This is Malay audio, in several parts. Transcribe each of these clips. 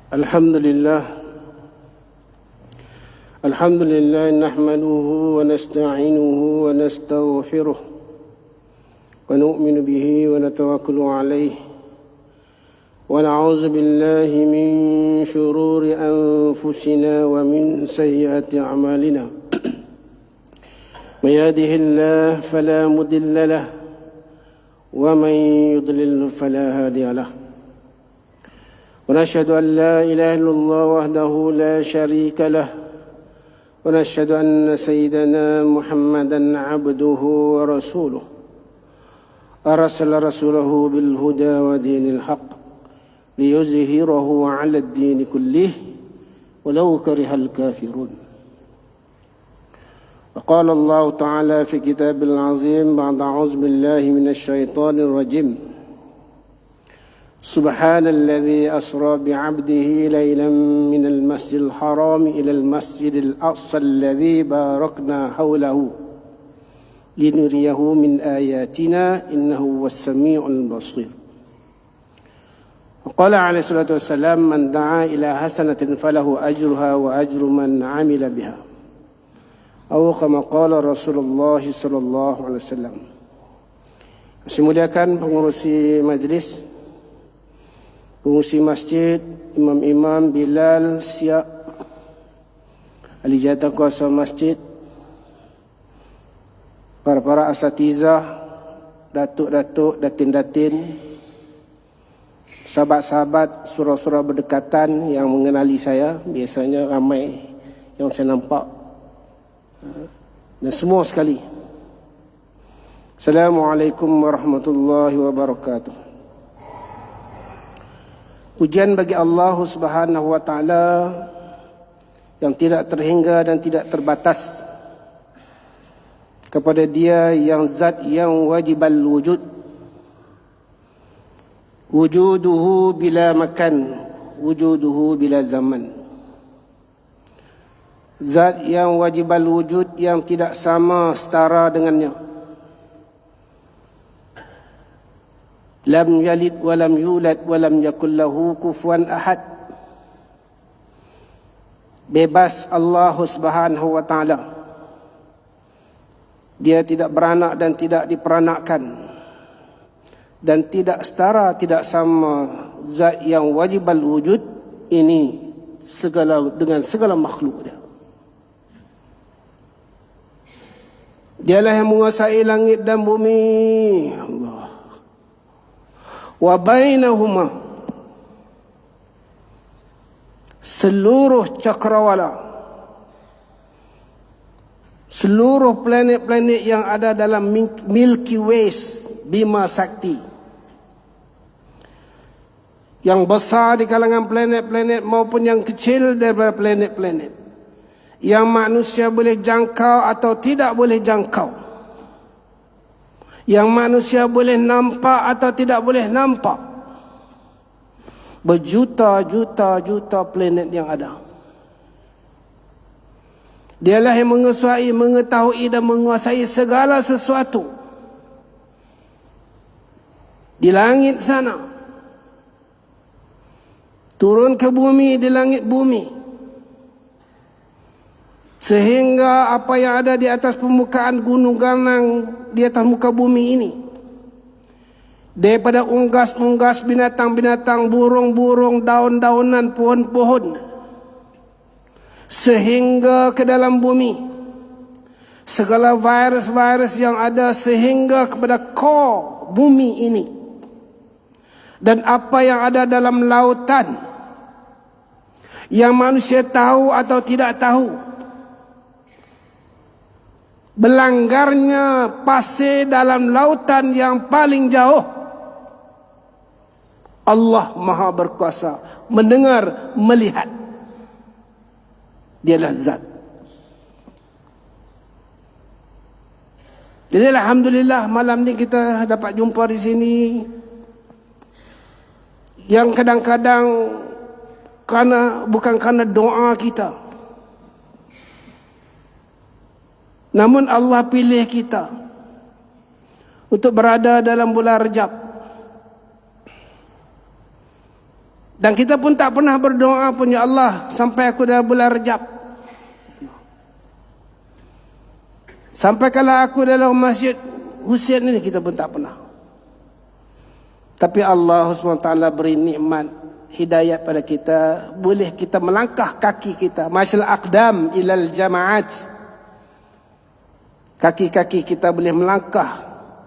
Alhamdulillah nahmaduhu wa nasta'inuhu wa nastaghfiruh wa nu'minu bihi wa natawakkalu alayhi wa na'udzu billahi min shururi anfusina wa min sayyiati a'malina may yahdihillahu fala mudilla lahu wa man yudlil fala hadiya lahu. ونشهد أن لا إله إلا الله وحده لا شريك له ونشهد أن سيدنا محمدا عبده ورسوله أرسل رسوله بالهدى ودين الحق ليظهره على الدين كله ولو كره الكافرون. وقال الله تعالى في كتاب العظيم بعد أعوذ بالله من الشيطان الرجيم سبحان الذي أسرى بعبده ليلا من المسجد الحرام إلى المسجد الأقصى الذي باركنا حوله لنريه من آياتنا إنه هو السميع البصير. وقال عليه الصلاة والسلام من دعا إلى حسنة فله أجرها وأجر من عمل بها أو كما قال رسول الله صلى الله عليه وسلم. Saya muliakan pengurusi majlis, pengurusi masjid, imam-imam, Bilal, Siap, ahli jatah kuasa masjid, para asatizah, datuk-datuk, datin-datin, sahabat-sahabat, surah-surah berdekatan yang mengenali saya, biasanya ramai yang saya nampak, dan semua sekali. Assalamualaikum warahmatullahi wabarakatuh. Pujian bagi Allah Subhanahu wa taala yang tidak terhingga dan tidak terbatas, kepada Dia yang zat yang wajibal wujud, wujuduhu bila makan, wujuduhu bila zaman. Zat yang wajibal wujud, yang tidak sama setara dengannya. Lam yalid wa lam yulad wa lam yakul lahu kufuwan ahad. Bebas Allah Subhanahu wa taala. Dia tidak beranak dan tidak diperanakkan, dan tidak setara, tidak sama zat yang wajibal wujud ini dengan segala makhluk dia. Dialah yang menguasai langit dan bumi. Allah. Wa bainahuma, seluruh cakrawala, seluruh planet-planet yang ada dalam Milky Way, Bima Sakti, yang besar di kalangan planet-planet maupun yang kecil daripada planet-planet, yang manusia boleh jangkau atau tidak boleh jangkau, yang manusia boleh nampak atau tidak boleh nampak. Berjuta-juta planet yang ada. Dialah yang menguasai, mengetahui dan menguasai segala sesuatu di langit sana, turun ke bumi, di langit bumi, sehingga apa yang ada di atas permukaan gunung ganang di atas muka bumi ini, daripada unggas-unggas binatang-binatang, burung-burung, daun-daunan, pohon-pohon, sehingga ke dalam bumi, segala virus-virus yang ada sehingga kepada core bumi ini, dan apa yang ada dalam lautan yang manusia tahu atau tidak tahu. Belanggarnya pasir dalam lautan yang paling jauh, Allah Maha Berkuasa mendengar, melihat. Dialah zat. Jadi alhamdulillah malam ni kita dapat jumpa di sini, yang kadang-kadang bukan kerana doa kita, namun Allah pilih kita untuk berada dalam bulan Rajab, Dan kita pun tak pernah berdoa pun, ya Allah, sampai aku dah bulan Rejab, sampai kalau aku dalam masjid Husain ini, kita pun tak pernah. Tapi Allah SWT beri nikmat hidayat pada kita, boleh kita melangkah kaki kita, masyal aqdam ilal jamaat, kaki-kaki kita boleh melangkah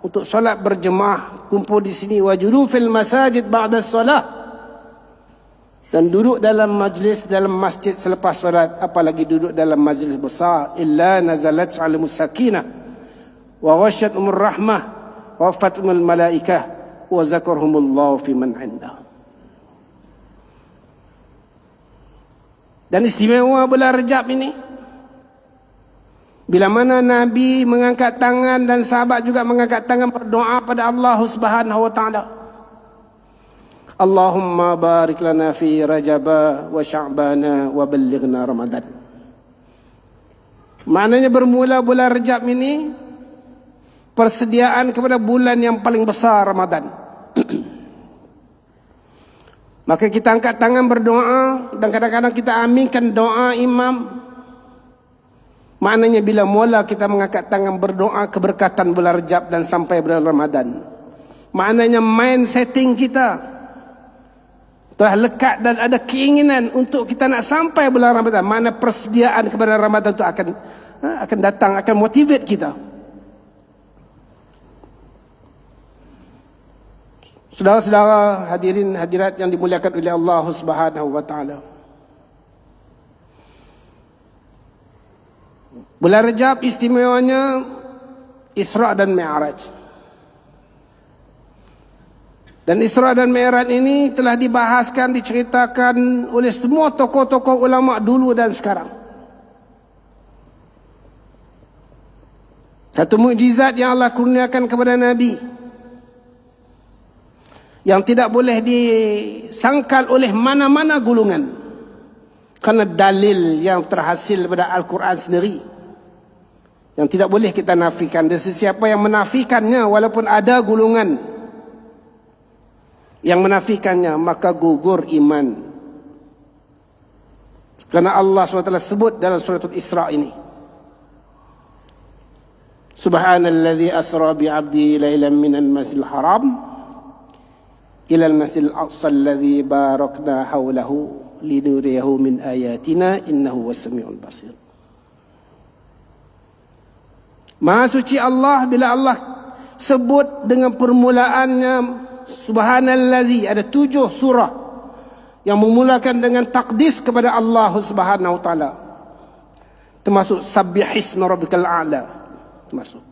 untuk solat berjemaah, kumpul di sini, wajudu fil masajid ba'da solat, dan duduk dalam majlis dalam masjid selepas solat, apalagi duduk dalam majlis besar. Illa nazalat alamus sakinah wa ghasyatumur rahmah wa fatumul malaikah wa zakarhumullahu fi man indah. Dan istimewa bulan Rejab ini, bila mana Nabi mengangkat tangan dan sahabat juga mengangkat tangan berdoa pada Allah Subhanahu wa taala, Allahumma barik lana fi Rajaba wa Sya'bana wa ballighna Ramadan. Maknanya bermula bulan Rejab ini persediaan kepada bulan yang paling besar, Ramadan. Maka kita angkat tangan berdoa, dan kadang-kadang kita aminkan doa imam. Maknanya bila mula kita mengangkat tangan berdoa keberkatan bulan Rejab dan sampai bulan Ramadan, maknanya mind setting kita telah lekat dan ada keinginan untuk kita nak sampai bulan Ramadan. Mana persediaan kepada Ramadan itu akan datang, akan motivate kita. Saudara-saudara hadirin hadirat yang dimuliakan oleh Allah Subhanahu wa taala, bulan Rejab istimewanya Isra dan Mi'raj. Dan Isra dan Mi'raj ini telah dibahaskan, diceritakan oleh semua tokoh-tokoh ulama dulu dan sekarang. Satu mukjizat yang Allah kurniakan kepada Nabi, yang tidak boleh disangkal oleh mana-mana golongan, kerana dalil yang terhasil daripada Al-Quran sendiri, yang tidak boleh kita nafikan. Dan sesiapa yang menafikannya, walaupun ada golongan yang menafikannya, maka gugur iman. Kerana Allah SWT sebut dalam surah Al-Isra ini, Subhanalladzi asra bi'abdi laylan minal masjidil haram ilal masjidil aqsa alladzi barakna hawlahu linuriyahu min ayatina innahu was-sami'ul basir. Maha suci Allah bila Allah sebut dengan permulaannya Subhanallazi. Ada 7 surah yang memulakan dengan takdis kepada Allah Subhanahu wa taala, termasuk Sabbihisma rabbikal a'la, termasuk.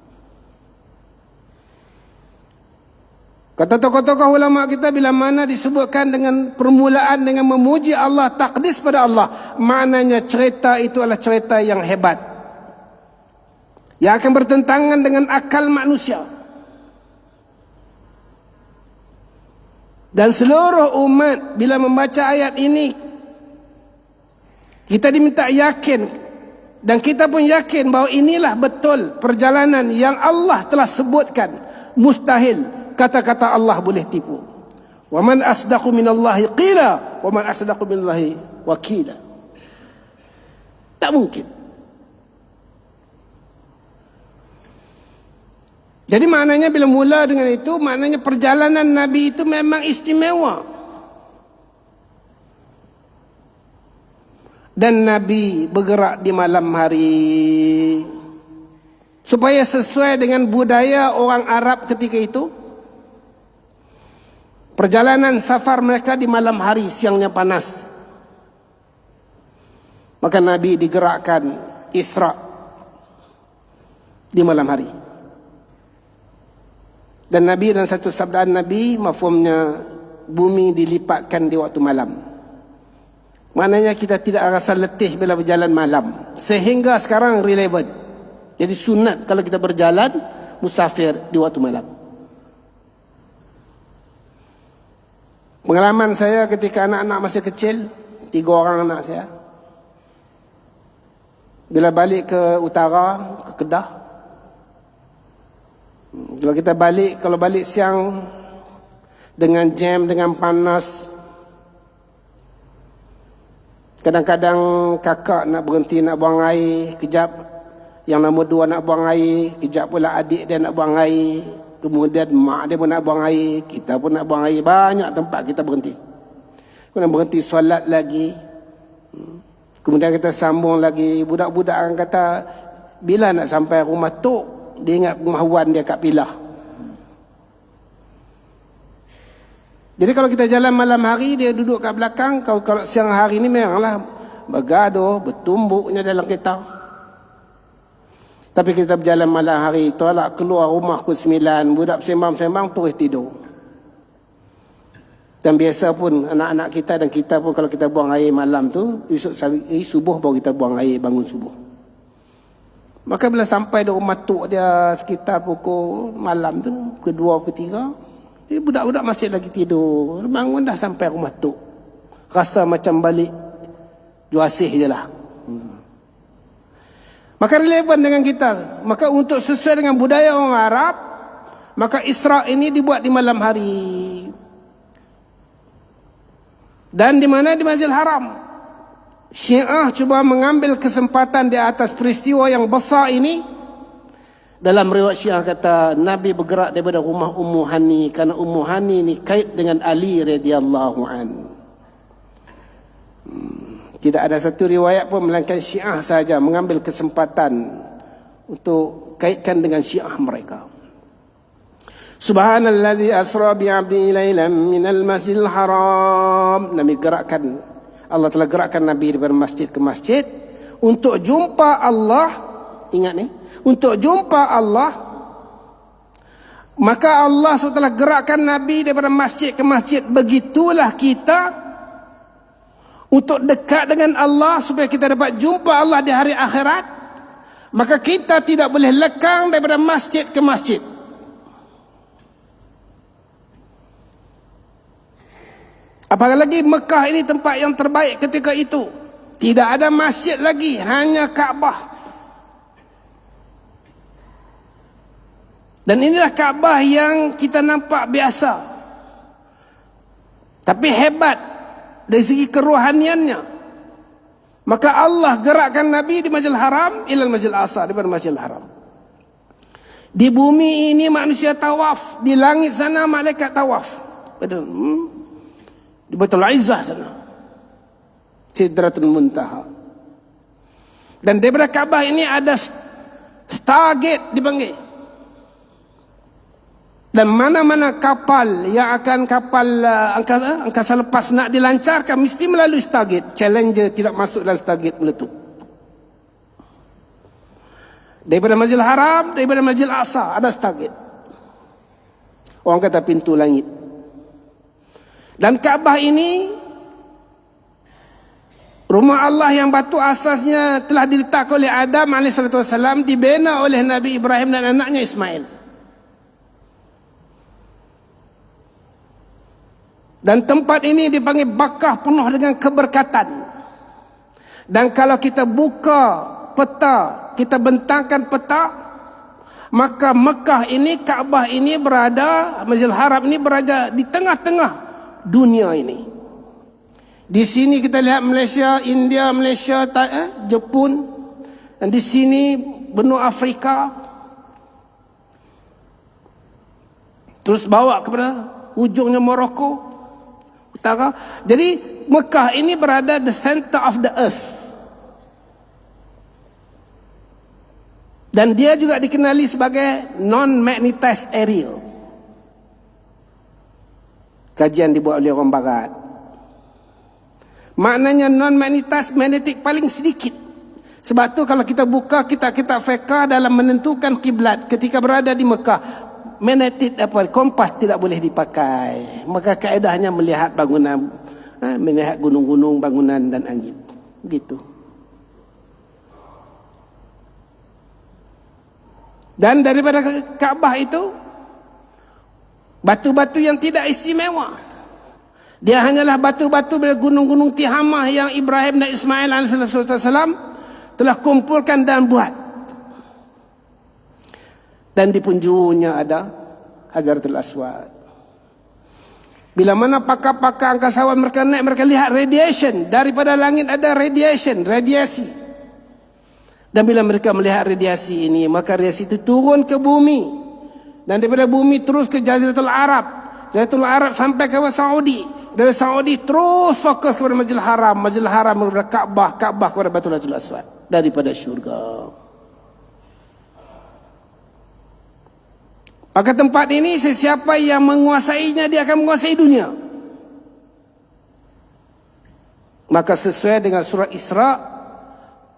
Kata tokoh-tokoh ulama kita, bila mana disebutkan dengan permulaan dengan memuji Allah, takdis pada Allah, maknanya cerita itu adalah cerita yang hebat, yang akan bertentangan dengan akal manusia. Dan seluruh umat bila membaca ayat ini, kita diminta yakin, dan kita pun yakin bahawa inilah betul perjalanan yang Allah telah sebutkan. Mustahil kata-kata Allah boleh tipu. Wa man asdaqu minallahi qila wa man asdaqu minallahi wakila. Tak mungkin. Jadi maknanya bila mula dengan itu, maknanya perjalanan Nabi itu memang istimewa. Dan Nabi bergerak di malam hari supaya sesuai dengan budaya orang Arab ketika itu. Perjalanan safar mereka di malam hari, siangnya panas. Maka Nabi digerakkan Isra di malam hari. Dan Nabi, dan satu sabdaan Nabi, mafhumnya bumi dilipatkan di waktu malam. Maknanya kita tidak rasa letih bila berjalan malam, sehingga sekarang relevan. Jadi sunat kalau kita berjalan musafir di waktu malam. Pengalaman saya ketika anak-anak masih kecil, 3 orang anak saya, bila balik ke utara, ke Kedah, kalau balik siang dengan jam, dengan panas, Kadang-kadang kakak nak berhenti nak buang air, kejap yang nombor 2 nak buang air, kejap pula adik dia nak buang air, kemudian mak dia pun nak buang air, kita pun nak buang air. Banyak tempat kita berhenti. Kemudian berhenti solat lagi. Kemudian kita sambung lagi. Budak-budak akan kata, bila nak sampai rumah Tok? Dia ingat rumah Wan dia kat Pilah. Jadi kalau kita jalan malam hari, dia duduk kat belakang. Kalau siang hari ni memanglah bergaduh, bertumbuknya dalam kereta. Tapi kita berjalan malam hari, tolak keluar rumah pukul 9, budak sembang-sembang terus tidur. Dan biasa pun anak-anak kita dan kita pun kalau kita buang air malam tu, esok subuh baru kita buang air bangun subuh. Maka bila sampai di rumah Tok dia sekitar pukul malam tu, pukul 2, pukul 3, jadi budak-budak masih lagi tidur. Bangun dah sampai rumah Tok. Rasa macam balik Juasih je lah. Maka relevan dengan kita. Maka untuk sesuai dengan budaya orang Arab, maka Isra' ini dibuat di malam hari. Dan di mana? Di Masjidil Haram. Syiah cuba mengambil kesempatan di atas peristiwa yang besar ini. Dalam riwayat Syiah kata Nabi bergerak daripada rumah Ummu Hani kerana Ummu Hani ni kait dengan Ali radhiyallahu an. Tidak ada satu riwayat pun melainkan Syiah saja mengambil kesempatan untuk kaitkan dengan Syiah mereka. Subhanallazi asra bi 'abdihi lailan minal masjidil haram. Nabi gerakkan, Allah telah gerakkan Nabi daripada masjid ke masjid untuk jumpa Allah. Ingat ni, untuk jumpa Allah. Maka Allah setelah gerakkan Nabi daripada masjid ke masjid, begitulah kita untuk dekat dengan Allah supaya kita dapat jumpa Allah di hari akhirat. Maka kita tidak boleh lekang daripada masjid ke masjid. Apalagi Mekah ini tempat yang terbaik ketika itu. Tidak ada masjid lagi, hanya Kaabah. Dan inilah Kaabah yang kita nampak biasa, tapi hebat dari segi kerohaniannya. Maka Allah gerakkan Nabi di Masjidil Haram ilal Masjidil Aqsa, daripada Masjidil Haram. Di bumi ini manusia tawaf, di langit sana malaikat tawaf. Di Baitul Izzah sana, Sidratul Muntaha. Dan daripada Kaabah ini ada Stargate dipanggil. Dan mana-mana kapal yang akan kapal angkasa lepas nak dilancarkan mesti melalui Stargate. Challenger tidak masuk dalam Stargate, meletup. Daripada Masjidil Haram, daripada Masjidil Aqsa ada Stargate. Orang kata pintu langit. Dan Kaabah ini rumah Allah yang batu asasnya telah diletakkan oleh Adam AS, dibina oleh Nabi Ibrahim dan anaknya Ismail. Dan tempat ini dipanggil Bakkah, penuh dengan keberkatan. Dan kalau kita buka peta, kita bentangkan peta, maka Mekah ini, Kaabah ini berada, Masjidil Haram ini berada di tengah-tengah dunia ini. Di sini kita lihat Malaysia, India, Malaysia, Jepun, dan di sini benua Afrika. Terus bawa kepada ujungnya Morocco, utara. Jadi Mekah ini berada the center of the earth. Dan dia juga dikenali sebagai non-magnetized area. Kajian dibuat oleh orang barat. Maknanya non-magnetized, magnetik paling sedikit. Sebab tu kalau kita buka kitab-kitab fiqh dalam menentukan kiblat ketika berada di Mekah, magnetik kompas tidak boleh dipakai. Maka kaedahnya melihat bangunan, melihat gunung-gunung, bangunan dan angin. Begitu. Dan daripada Kaabah itu batu-batu yang tidak istimewa. Dia hanyalah batu-batu dari gunung-gunung Tihamah yang Ibrahim dan Ismail AS telah kumpulkan dan buat. Dan di penjurunya ada Hajarul Aswad. Bila mana pakar-pakar angkasawan mereka naik, mereka lihat radiation. Daripada langit ada radiasi. Dan bila mereka melihat radiasi ini, maka radiasi itu turun ke bumi. Dan daripada bumi terus ke Jaziratul Arab. Jaziratul Arab sampai ke Saudi. Dari Saudi terus fokus kepada Masjidil Haram. Masjidil Haram kepada Kaabah. Kaabah kepada Baitul Aswad. Daripada syurga. Maka tempat ini sesiapa yang menguasainya, dia akan menguasai dunia. Maka sesuai dengan surah Isra,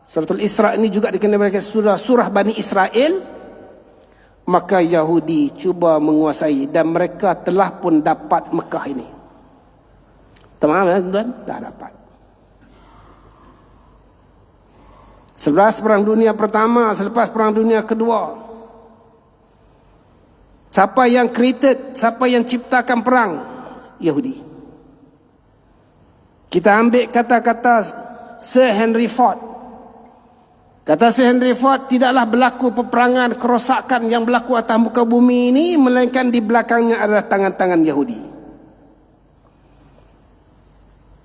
suratul Isra ini juga dikenal sebagai surah Bani Israel. Maka Yahudi cuba menguasai, dan mereka telah pun dapat Mekah ini. Teman-teman, tuan, dah dapat. Selepas perang dunia pertama, selepas perang dunia kedua, siapa yang created, siapa yang ciptakan perang? Yahudi. Kita ambil kata-kata Sir Henry Ford. Kata Sir Henry Ford, tidaklah berlaku peperangan, kerosakan yang berlaku atas muka bumi ini, melainkan di belakangnya adalah tangan-tangan Yahudi.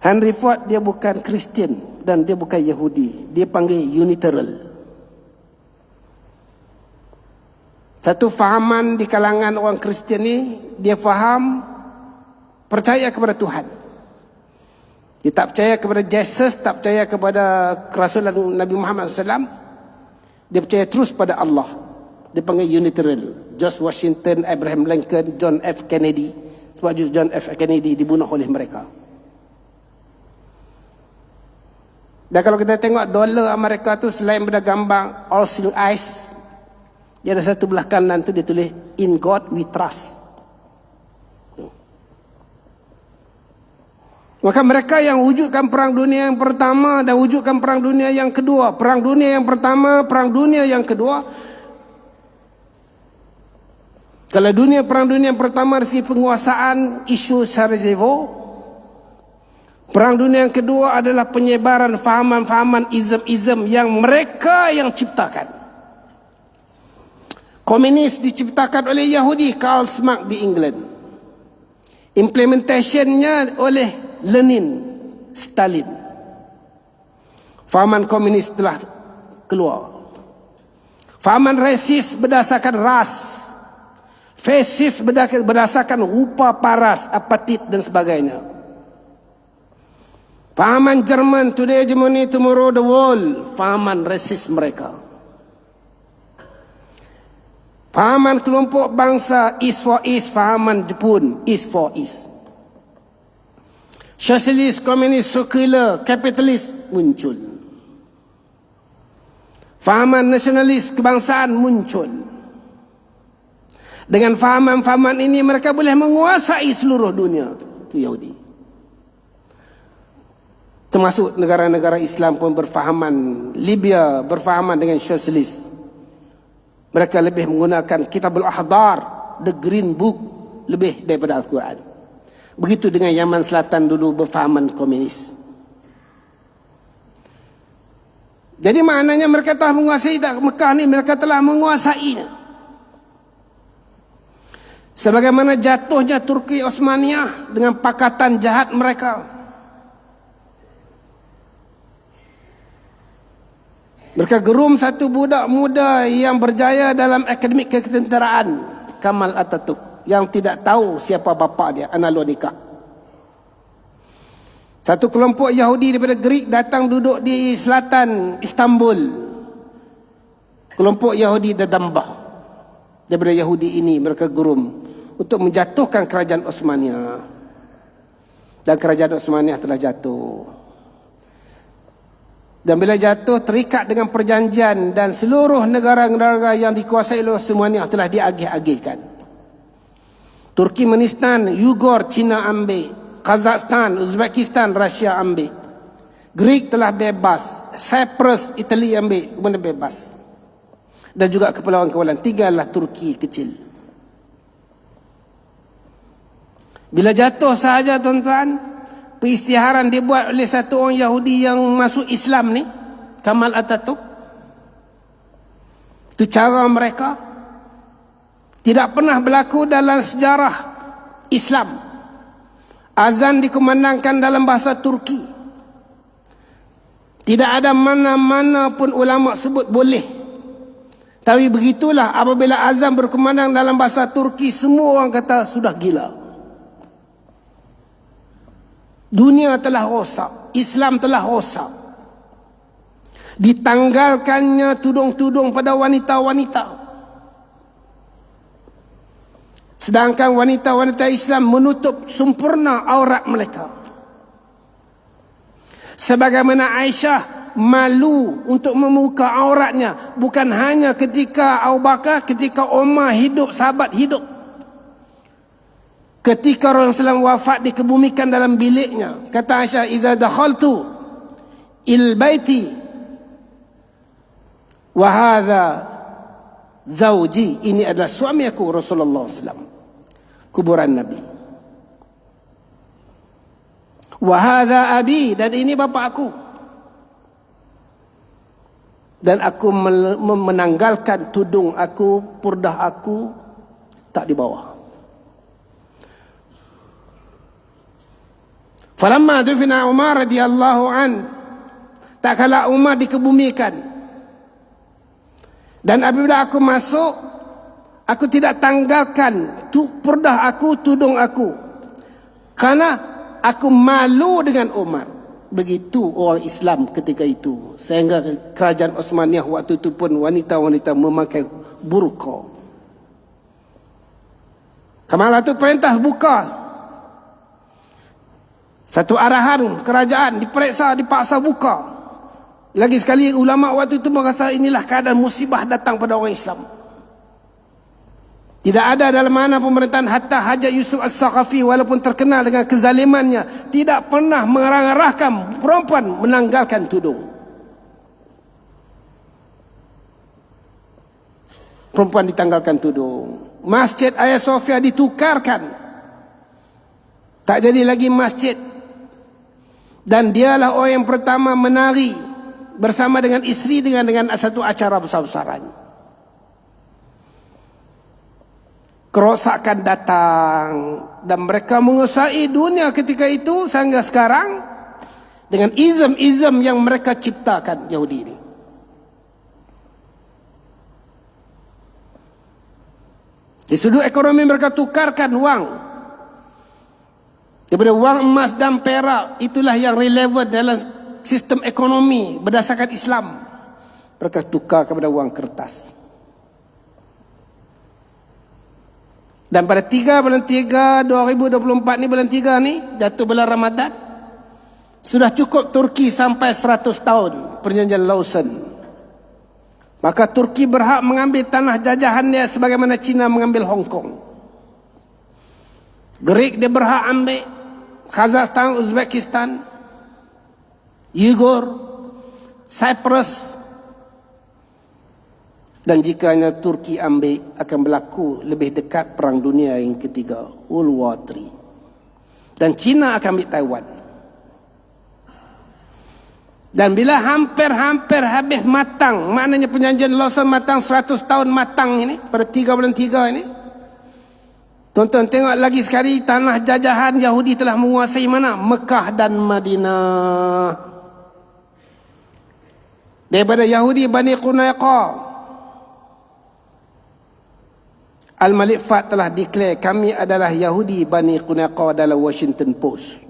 Henry Ford dia bukan Kristian dan dia bukan Yahudi. Dia panggil Unitarian. Satu fahaman di kalangan orang Kristian ni, dia faham percaya kepada Tuhan. Dia tak percaya kepada Jesus, tak percaya kepada kerasulan Nabi Muhammad SAW. Dia percaya terus pada Allah. Dia panggil Unitarian. George Washington, Abraham Lincoln, John F. Kennedy. Sebab John F. Kennedy dibunuh oleh mereka. Dan kalau kita tengok dolar Amerika tu, selain pada gambar All Seeing Eyes, dia ada satu belah kanan tu dia tulis In God We Trust. Maka mereka yang wujudkan perang dunia yang pertama dan wujudkan perang dunia yang kedua. Perang dunia yang pertama, perang dunia yang kedua. Kalau perang dunia yang pertama dari segi penguasaan isu Sarajevo, perang dunia yang kedua adalah penyebaran fahaman-fahaman izm-izm yang mereka yang ciptakan. Komunis diciptakan oleh Yahudi, Karl Marx di England. Implementationnya oleh Lenin, Stalin. Fahaman komunis telah keluar. Fahaman rasis berdasarkan ras. Fasis berdasarkan rupa paras, apatit dan sebagainya. Fahaman Jerman, today hegemony, tomorrow the world. Fahaman rasis mereka. Fahaman kelompok bangsa East for East, fahaman Jepun East for East. Sosialis, komunis, sekular, kapitalis muncul. Fahaman nasionalis, kebangsaan muncul. Dengan fahaman-fahaman ini mereka boleh menguasai seluruh dunia. Itu Yahudi. Termasuk negara-negara Islam pun berfahaman. Libya berfahaman dengan sosialis. Mereka lebih menggunakan Kitabul Ahdar, The Green Book, lebih daripada Al-Quran. Begitu dengan Yaman Selatan dulu berfahaman komunis. Jadi maknanya mereka telah menguasai Mekah ni, mereka telah menguasainya. Sebagaimana jatuhnya Turki Osmaniyah dengan pakatan jahat mereka. Mereka gerum satu budak muda yang berjaya dalam akademik ketenteraan, Kamal Atatürk, yang tidak tahu siapa bapa dia, Analonika. Satu kelompok Yahudi daripada Greek datang duduk di selatan Istanbul. Kelompok Yahudi Dadambah. Daripada Yahudi ini mereka gerum untuk menjatuhkan kerajaan Osmaniyah. Dan kerajaan Osmaniyah telah jatuh. Dan bila jatuh terikat dengan perjanjian dan seluruh negara-negara yang dikuasai oleh Osmaniyah telah diagih-agihkan. Turkmenistan, Uyghur, Cina ambil. Kazakhstan, Uzbekistan, Rusia ambil. Greek telah bebas. Cyprus, Itali ambil, kemudian bebas. Dan juga kepulauan-kepulauan. Tinggallah Turki kecil. Bila jatuh sahaja tuan-tuan, peristiharan dibuat oleh satu orang Yahudi yang masuk Islam ni, Kamal Atatürk. Itu cara mereka. Tidak pernah berlaku dalam sejarah Islam Azan dikumandangkan dalam bahasa Turki. Tidak ada mana-mana pun ulama sebut boleh. Tapi begitulah, apabila azan berkumandang dalam bahasa Turki, semua orang kata sudah gila. Dunia telah rosak, Islam telah rosak. Ditanggalkannya tudung-tudung pada wanita-wanita. Sedangkan wanita-wanita Islam menutup sempurna aurat mereka. Sebagaimana Aisyah malu untuk membuka auratnya, bukan hanya ketika Abu Bakar, ketika Umar hidup, sahabat hidup. Ketika Rasulullah wafat, dikebumikan dalam biliknya. Kata Aisyah, "Iza dakhaltu il baiti wa hadha zauji." Ini adalah suami aku, Rasulullah SAW. Kuburan Nabi. "Wa hadha abi," dan ini bapa aku. Dan aku menanggalkan tudung aku, purdah aku tak di bawah. Falamma dufina Umar radhiyallahu an, tak kala Umar dikebumikan. Dan apabila aku masuk, aku tidak tanggalkan purdah aku, tudung aku, karena aku malu dengan Umar. Begitu orang Islam ketika itu. Sehingga kerajaan Osmaniyah waktu itu pun wanita-wanita memakai burqa. Kamala itu perintah buka. Satu arahan kerajaan, diperiksa, dipaksa buka. Lagi sekali ulama waktu itu merasa inilah keadaan musibah datang pada orang Islam. Tidak ada dalam mana pemerintahan Hatta Haji Yusuf As-Saqafi, walaupun terkenal dengan kezalimannya, tidak pernah mengarahkan perempuan menanggalkan tudung. Perempuan ditanggalkan tudung. Masjid Hagia Sophia ditukarkan, tak jadi lagi masjid. Dan dialah orang yang pertama menari bersama dengan isteri dengan satu acara besar-besaran. Kerosakan datang dan mereka menguasai dunia ketika itu sehingga sekarang dengan izm-izm yang mereka ciptakan, Yahudi ini. Di sudut ekonomi mereka tukarkan wang daripada wang emas dan perak. Itulah yang relevan dalam sistem ekonomi berdasarkan Islam. Mereka tukar kepada wang kertas. Dan pada 3 bulan 3 2024 ni, bulan 3 ni, jatuh bulan Ramadan, sudah cukup Turki sampai 100 tahun perjanjian Lausanne. Maka Turki berhak mengambil tanah jajahan dia sebagaimana China mengambil Hong Kong. Greek dia berhak ambil, Kazakhstan, Uzbekistan, Uyghur, Cyprus. Dan jikanya Turki ambil, akan berlaku lebih dekat Perang Dunia yang ketiga, World War III. Dan China akan ambil Taiwan. Dan bila hampir habis matang, maknanya perjanjian Lausanne matang, 100 tahun matang ini, pada 3 bulan 3 ini, tuan-tuan tengok lagi sekali, tanah jajahan Yahudi telah menguasai mana? Mekah dan Madinah. Daripada Yahudi Bani Qunayqa, Al-Malik Fahd telah declare, kami adalah Yahudi Bani Qunayqa dalam Washington Post.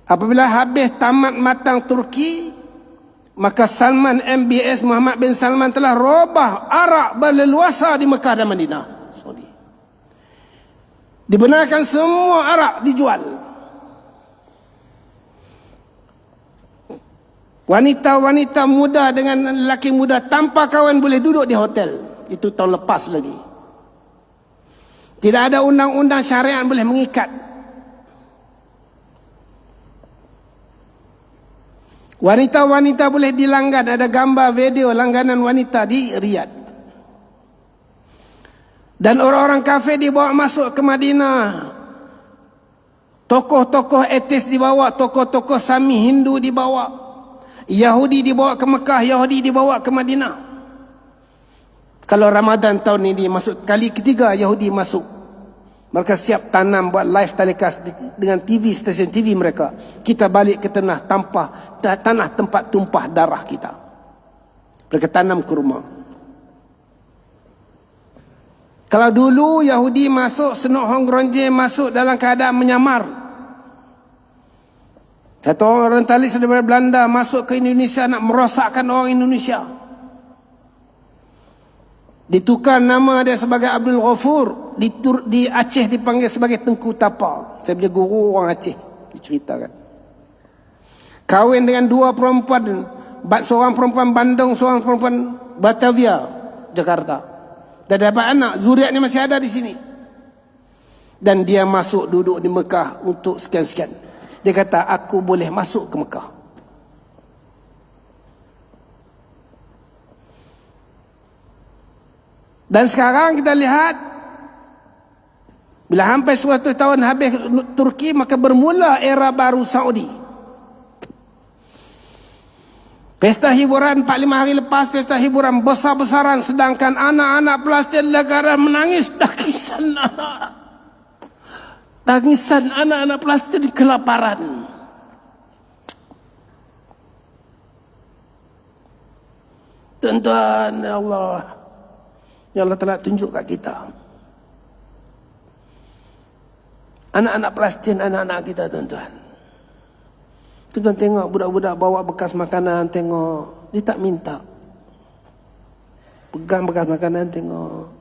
Apabila habis tamat matang Turki, maka Salman MBS, Muhammad bin Salman, telah robah Arab berleluasa di Mekah dan Madinah. Dibenarkan semua Arab dijual. Wanita-wanita muda dengan lelaki muda tanpa kawan boleh duduk di hotel. Itu tahun lepas lagi. Tidak ada undang-undang syariat boleh mengikat. Wanita-wanita boleh dilanggan. Ada gambar video langganan wanita di Riyadh. Dan orang-orang kafir dibawa masuk ke Madinah. Tokoh-tokoh etis dibawa, tokoh-tokoh Sami Hindu dibawa. Yahudi dibawa ke Mekah, Yahudi dibawa ke Madinah. Kalau Ramadan tahun ini masuk kali ketiga Yahudi masuk Mereka siap tanam buat live telecast dengan TV, stesen TV mereka. Kita balik ke tanah tempat tumpah darah kita. Mereka tanam kurma. Kalau dulu Yahudi masuk, Senok Hong Gronje masuk dalam keadaan menyamar. Satu orang orientalis daripada Belanda masuk ke Indonesia nak merosakkan orang Indonesia. Ditukar nama dia sebagai Abdul Ghafur. Di Aceh dipanggil sebagai Tengku Tapa. Saya punya guru orang Aceh diceritakan. Kahwin dengan dua perempuan, seorang perempuan Bandung, seorang perempuan Batavia, Jakarta. Dah dapat anak, zuriatnya masih ada di sini. Dan dia masuk duduk di Mekah untuk sekian-sekian. Dia kata, aku boleh masuk ke Mekah. Dan sekarang kita lihat, bila hampir 100 tahun habis Turki, maka bermula era baru Saudi. Pesta hiburan 4-5 hari lepas, pesta hiburan besar-besaran, sedangkan anak-anak Palestin negara menangis tangisan anak-anak Palestin kelaparan. Tuan-tuan, ya Allah telah tunjuk kat kita. Anak-anak Palestin, anak-anak kita, tuan-tuan. Tuan-tuan tengok budak-budak bawa bekas makanan, tengok. Dia tak minta. Pegang bekas makanan, tengok.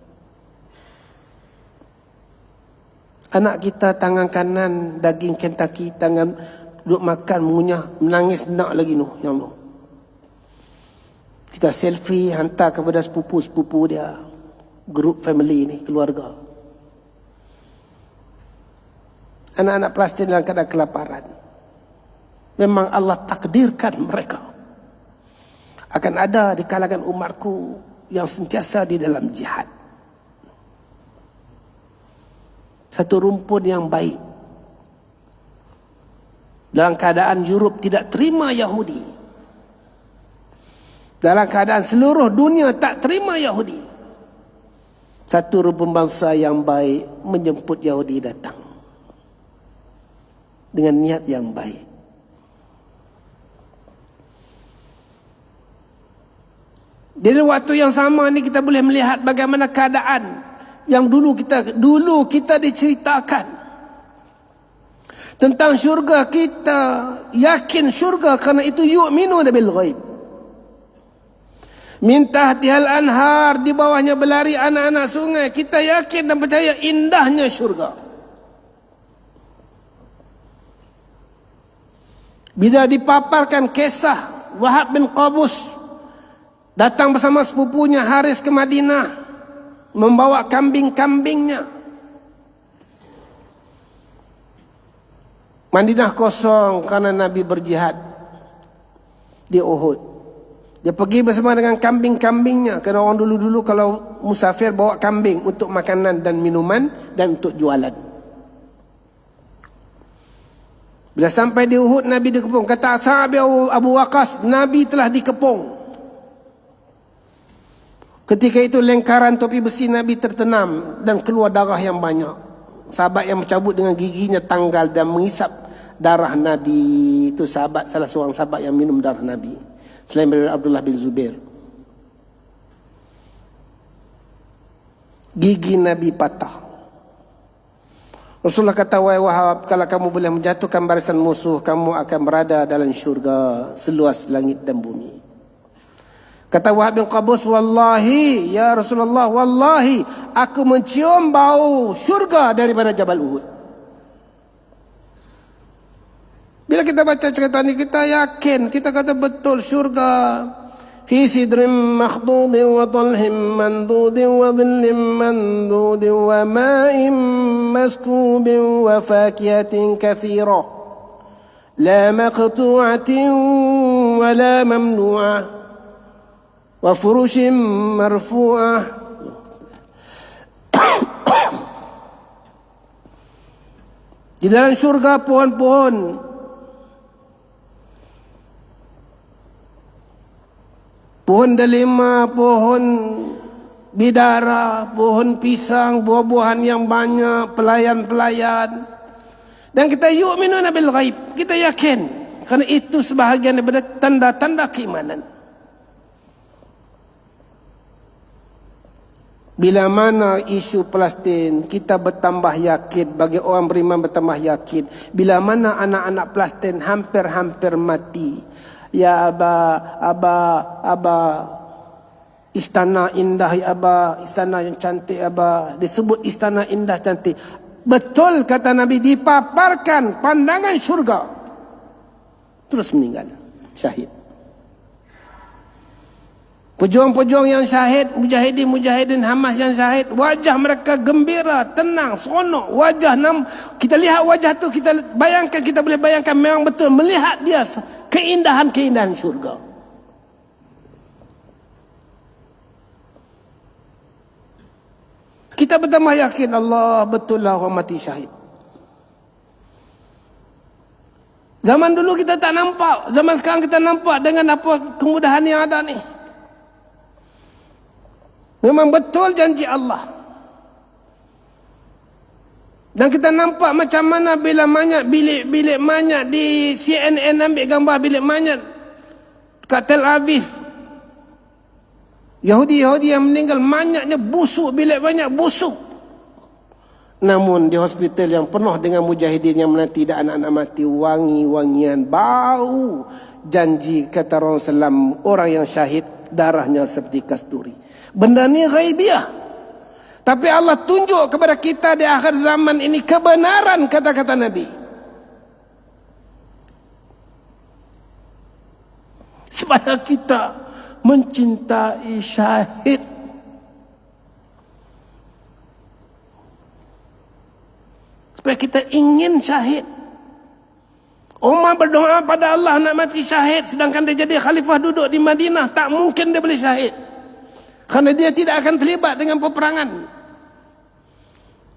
Anak kita tangan kanan, daging Kentucky, tangan duduk makan, mengunyah, menangis, nak lagi noh, yang noh. Kita selfie, hantar kepada sepupu-sepupu dia. Grup family ni, keluarga. Anak-anak Palestin dalam keadaan kelaparan. Memang Allah takdirkan mereka akan ada di kalangan umatku yang sentiasa di dalam jihad. Satu rumpun yang baik. Dalam keadaan Europe tidak terima Yahudi. Dalam keadaan seluruh dunia tak terima Yahudi. Satu rumpun bangsa yang baik menjemput Yahudi datang. Dengan niat yang baik. Jadi waktu yang sama ni kita boleh melihat bagaimana keadaan yang dulu kita diceritakan tentang syurga. Kita yakin syurga kerana itu yu'minuna bil ghaib. Min tahtihal anhar, di bawahnya berlari anak-anak sungai. Kita yakin dan percaya indahnya syurga. Bila dipaparkan kisah Wahab bin Qabus datang bersama sepupunya Haris ke Madinah, membawa kambing-kambingnya. Madinah kosong karena Nabi berjihad di Uhud. Dia pergi bersama dengan kambing-kambingnya. Kerana orang dulu-dulu kalau musafir bawa kambing untuk makanan dan minuman dan untuk jualan. Bila sampai di Uhud, Nabi dikepung. Kata sahabat Abu Waqqas, Nabi telah dikepung. Ketika itu lingkaran topi besi Nabi tertenam dan keluar darah yang banyak. Sahabat yang mencabut dengan giginya tanggal dan mengisap darah Nabi. Itu sahabat, salah seorang sahabat yang minum darah Nabi. Selain daripada Abdullah bin Zubair. Gigi Nabi patah. Rasulullah kata, wahai Wahab, kalau kamu boleh menjatuhkan barisan musuh, kamu akan berada dalam syurga seluas langit dan bumi. Kata Wahab bin Qabus, wallahi ya Rasulullah, wallahi aku mencium bau syurga daripada Jabal Uhud. Bila kita baca cerita ini, kita yakin, kita kata betul syurga. Fi sidrin makhdudin wa talhim mandudin wa dhillim mandudin wa ma'in maskubin wa fakihatin kathirah. La maqtu'atin wa la mamnu'ah. Wa furushin marfu'ah. Di dalam syurga pohon-pohon, pohon delima, pohon bidara, pohon pisang, buah-buahan yang banyak, pelayan-pelayan. Dan kita yu'minuna bil ghaib, kita yakin, kerana itu sebahagian daripada tanda-tanda keimanan. Bila mana isu Palestin, kita bertambah yakin, bagi orang beriman bertambah yakin. Bila mana anak-anak Palestin hampir-hampir mati, ya aba istana indah, ya aba istana yang cantik, aba disebut istana indah cantik. Betul kata Nabi, dipaparkan pandangan syurga, terus meninggal syahid. Pejuang-pejuang yang syahid, mujahidin Hamas yang syahid, wajah mereka gembira, tenang, seronok. Kita lihat wajah tu, kita bayangkan, kita boleh bayangkan memang betul melihat dia keindahan-keindahan syurga. Kita bertambah yakin, Allah betul lah orang mati syahid. Zaman dulu kita tak nampak, zaman sekarang kita nampak dengan apa kemudahan yang ada ni. Memang betul janji Allah. Dan kita nampak macam mana bila bilik mayat di CNN ambil gambar bilik mayat kat Tel Aviv. Yahudi yang meninggal, mayatnya busuk, bilik mayat busuk. Namun di hospital yang penuh dengan mujahidin yang menanti dan anak-anak mati, wangi-wangian, bau. Janji kata Rasulullah SAW, orang yang syahid darahnya seperti kasturi. Benda ni ghaibiyah. Tapi Allah tunjuk kepada kita di akhir zaman ini kebenaran kata-kata Nabi. Supaya kita mencintai syahid. Supaya kita ingin syahid. Umar berdoa pada Allah nak mati syahid, sedangkan dia jadi khalifah duduk di Madinah. Tak mungkin dia boleh syahid, kerana dia tidak akan terlibat dengan peperangan.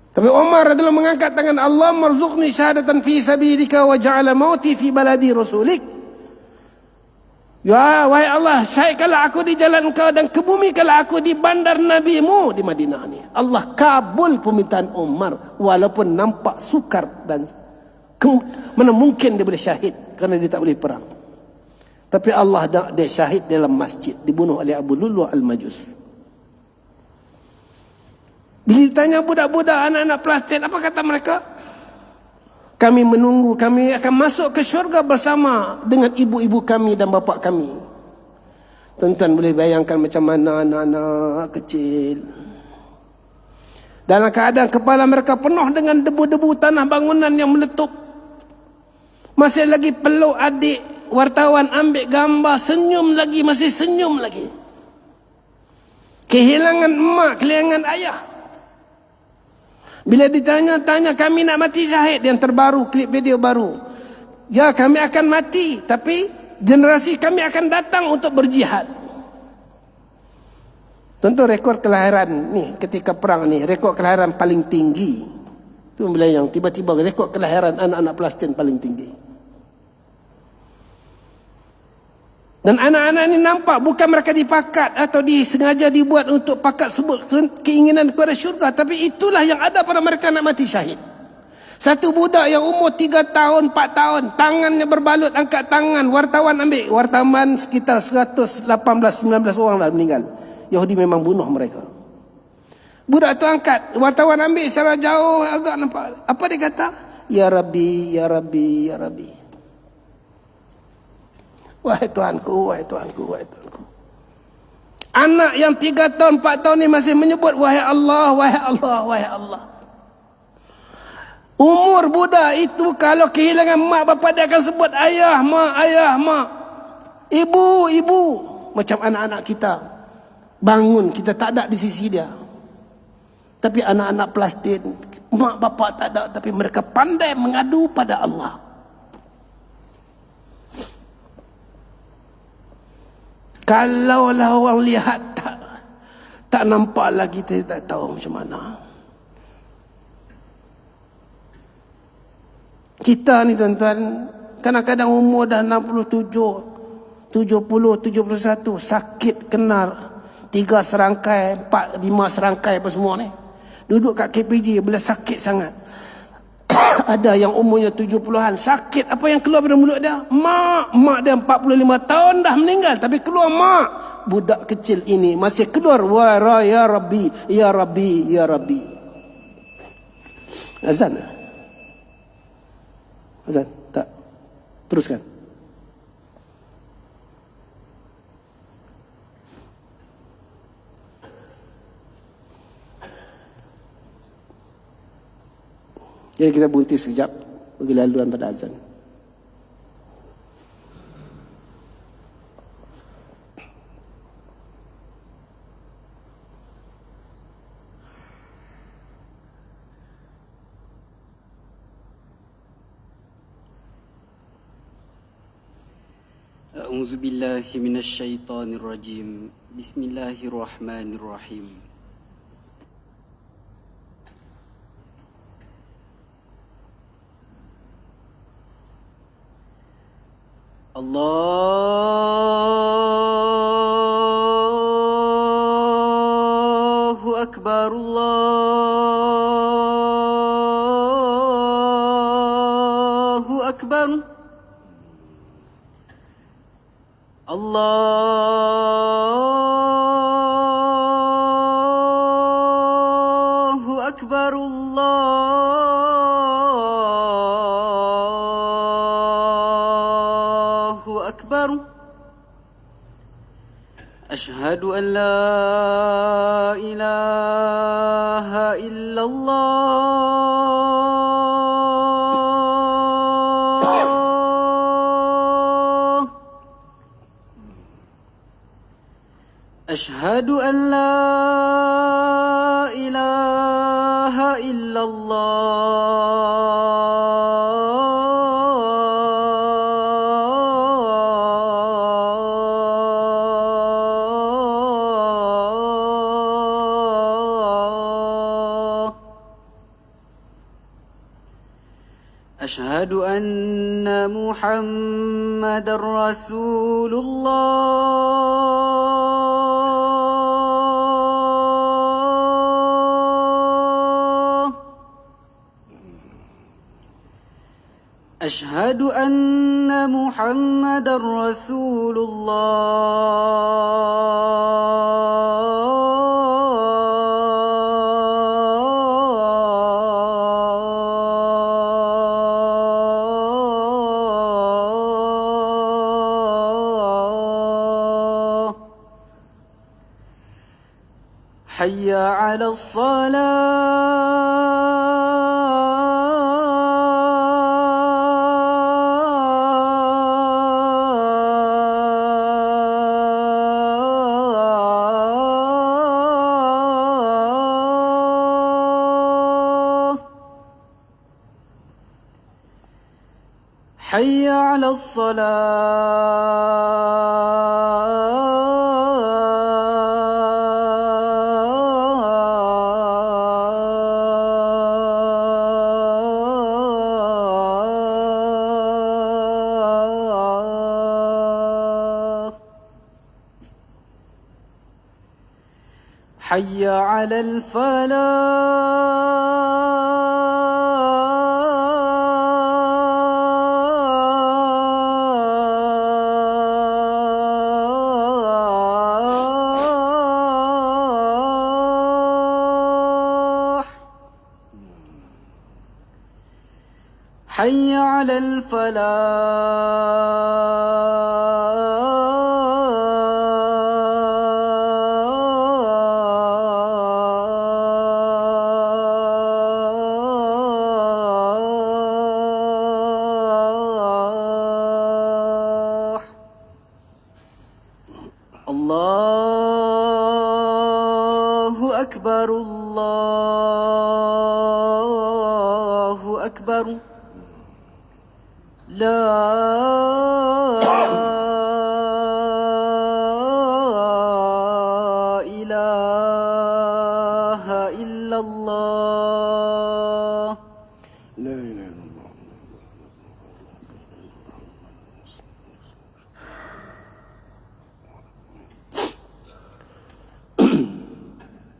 Tapi Umar adalah mengangkat tangan, Allah marzuqni syahadatan fi sabilika wa ja'ala mauti fi baladi rasulik. Ya wahai Allah, syahidkanlah aku di jalan Engkau dan kebumikanlah aku di bandar Nabimu di Madinah ni. Allah kabul permintaan Umar walaupun nampak sukar dan mana mungkin dia boleh syahid kerana dia tak boleh perang. Tapi Allah dia syahid dalam masjid, dibunuh oleh Abu Lulu al-Majus. Bila ditanya budak-budak, anak-anak Palestin, apa kata mereka? Kami menunggu, kami akan masuk ke syurga bersama dengan ibu-ibu kami dan bapa kami. Tuan-tuan boleh bayangkan macam mana anak-anak kecil, dalam keadaan kepala mereka penuh dengan debu-debu tanah bangunan yang meletup. Masih lagi peluk adik, wartawan ambil gambar, senyum lagi, masih senyum lagi. Kehilangan emak, kehilangan ayah. Bila ditanya-tanya, kami nak mati syahid, yang terbaru, klip video baru. Ya, kami akan mati, tapi generasi kami akan datang untuk berjihad. Tentu rekod kelahiran ni ketika perang ni, rekod kelahiran paling tinggi. Itu bila yang tiba-tiba rekod kelahiran anak-anak Palestin paling tinggi. Dan anak-anak ini nampak bukan mereka dipakat atau disengaja dibuat untuk pakat sebut keinginan kepada syurga, tapi itulah yang ada pada mereka nak mati syahid. Satu budak yang umur 3 tahun, 4 tahun, tangannya berbalut, angkat tangan, wartawan ambil, wartawan sekitar 118-19 orang dah meninggal. Yahudi memang bunuh mereka. Budak tu angkat, wartawan ambil secara jauh, agak nampak. Apa dia kata? Ya Rabbi, ya Rabbi, ya Rabbi. Wahai Tuhanku, wahai Tuhanku, wahai Tuhanku. Anak yang 3 tahun, 4 tahun ni masih menyebut wahai Allah, wahai Allah, wahai Allah. Umur budak itu kalau kehilangan mak bapak dia akan sebut ayah, mak, ayah, mak. Ibu, ibu. Macam anak-anak kita. Bangun, kita tak ada di sisi dia. Tapi anak-anak Palestin, mak bapak tak ada, tapi mereka pandai mengadu pada Allah. Kalaulah orang lihat tak nampak lagi, kita tak tahu macam mana. Kita ni tuan-tuan, kadang-kadang umur dah 67, 70, 71, sakit, kenal. 3 serangkai, 4, 5 serangkai apa semua ni. Duduk kat KPJ bila sakit sangat. Ada yang umurnya 70-an, sakit apa yang keluar dari mulut dia? Mak dia 45 tahun dah meninggal, tapi keluar mak. Budak kecil ini masih keluar wa ya Rabbi, ya Rabbi, ya Rabbi. Azan. Azan, tak. Teruskan. Jadi kita berhenti sekejap bagi laluan pada azan. A'udzu billahi minasy syaithanir rajim. Bismillahirrahmanirrahim. Allahu akbar, Allahu akbar. Allahu akbar, Allahu akbar. Asyhadu an la ilaha illallah. Asyhadu an la ilaha illallah. Asyhadu anna Muhammadar Rasulullah. Asyhadu anna Muhammadar Rasulullah. Hayya 'alas salah. Hayya 'alas salah. Hayya 'alal falah. Hayya 'alal falah. Allahu akbar, Allahu akbar. La ilaha illallah. La ilaha illallah.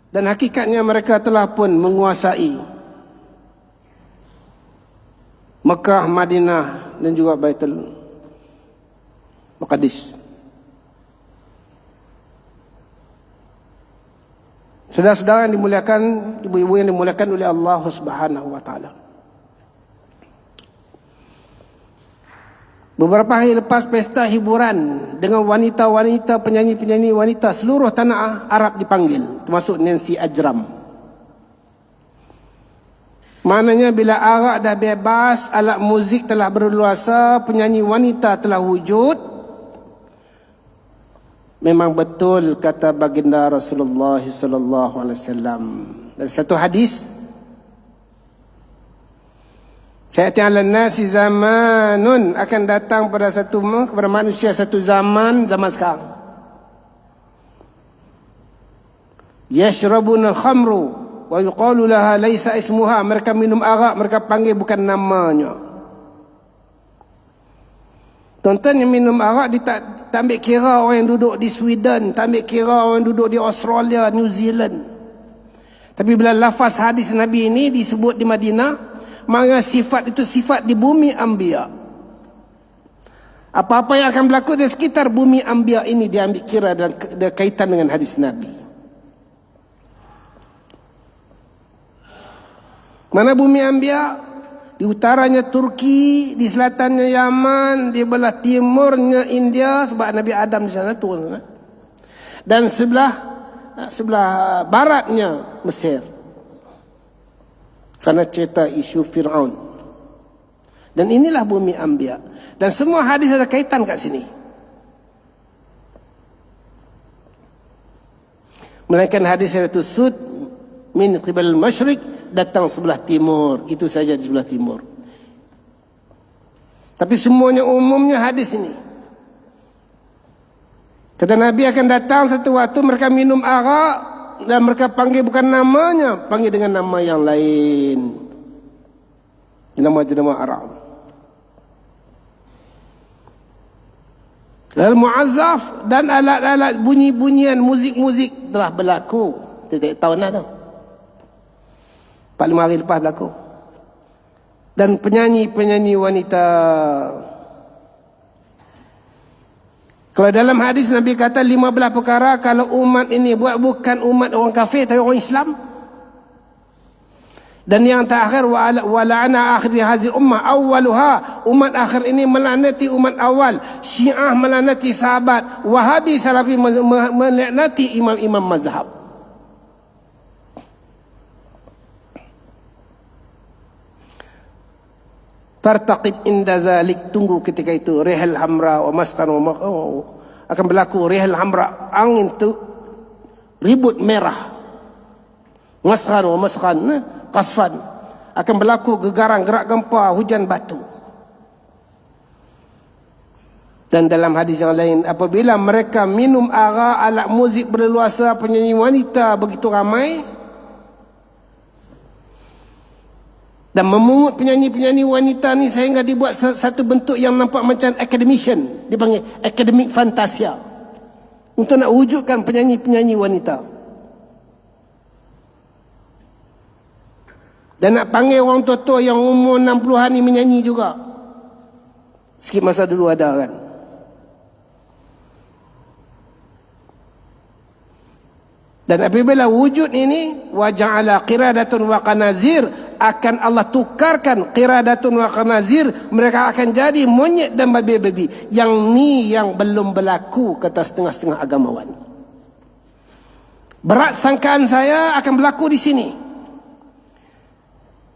Dan hakikatnya mereka telah pun menguasai Mekah, Madinah dan juga Baitul Maqdis. Saudara-saudara yang dimuliakan, ibu-ibu yang dimuliakan oleh Allah Subhanahu wa taala. Beberapa hari lepas pesta hiburan dengan wanita-wanita, penyanyi-penyanyi wanita seluruh tanah Arab dipanggil, termasuk Nancy Ajram. Maknanya bila arak dah bebas, alat muzik telah berluasa, penyanyi wanita telah wujud, memang betul kata baginda Rasulullah sallallahu alaihi wasallam dari satu hadis, sayati 'alan nasi zamanun, akan datang kepada manusia satu zaman sekarang, yashrabuna al-khamru wa yuqalu laha laisa ismuha, mereka minum arak, mereka panggil bukan namanya. Tuan-tuan yang minum arak dia tak ambil kira orang yang duduk di Sweden, tak ambil kira orang yang duduk di Australia, New Zealand. Tapi bila lafaz hadis Nabi ini disebut di Madinah, maka sifat itu sifat di bumi Anbiya. Apa-apa yang akan berlaku di sekitar bumi Anbiya ini dia ambil kira dan kaitan dengan hadis Nabi. Mana bumi Anbiya? Di utaranya Turki, di selatannya Yaman, di belah timurnya India, sebab Nabi Adam di sana turun. Dan sebelah baratnya Mesir, karena cerita isu Fir'aun. Dan inilah bumi Anbiya. Dan semua hadis ada kaitan kat sini. Melainkan hadis itu sud min qibal masyriq, datang sebelah timur, itu saja di sebelah timur. Tapi semuanya umumnya hadis ini. Kata Nabi akan datang satu waktu mereka minum arak dan mereka panggil bukan namanya, panggil dengan nama yang lain, nama arak. Al-mu'azzaf dan alat-alat bunyi-bunyian muzik-muzik telah berlaku. Tidak tahu nak tahu. 4-5 hari lepas berlaku. Dan penyanyi-penyanyi wanita. Kalau dalam hadis Nabi kata 15 perkara kalau umat ini buat, bukan umat orang kafir tapi orang Islam. Dan yang terakhir wa la'ana akhir hadhihi ummah awwaluha, umat akhir ini melaknati umat awal. Syiah melaknati sahabat, Wahabi Salafi melaknati imam-imam mazhab. Fartaqib inda zalik, tunggu ketika itu. Rihal hamra wa maskan wa akan berlaku rihal hamra, angin tu ribut merah. Maskan wa maskan qasfan, akan berlaku gegaran, gerak gempa, hujan batu. Dan dalam hadis yang lain, apabila mereka minum arak, alat muzik berleluasa, penyanyi wanita begitu ramai, dan memungut penyanyi-penyanyi wanita ni sehingga dibuat satu bentuk yang nampak macam academician, dipanggil academic fantasia, untuk nak wujudkan penyanyi-penyanyi wanita. Dan nak panggil orang tua-tua yang umur 60-an ni menyanyi juga. Sikit masa dulu ada kan. Dan apabila wujud ini, wa ja'ala qiradatun wa qanazir, akan Allah tukarkan qiradatun wa qanazir, mereka akan jadi monyet dan babi-babi. Yang ni yang belum berlaku, kata setengah-setengah agamawan. Berat sangkaan saya akan berlaku di sini.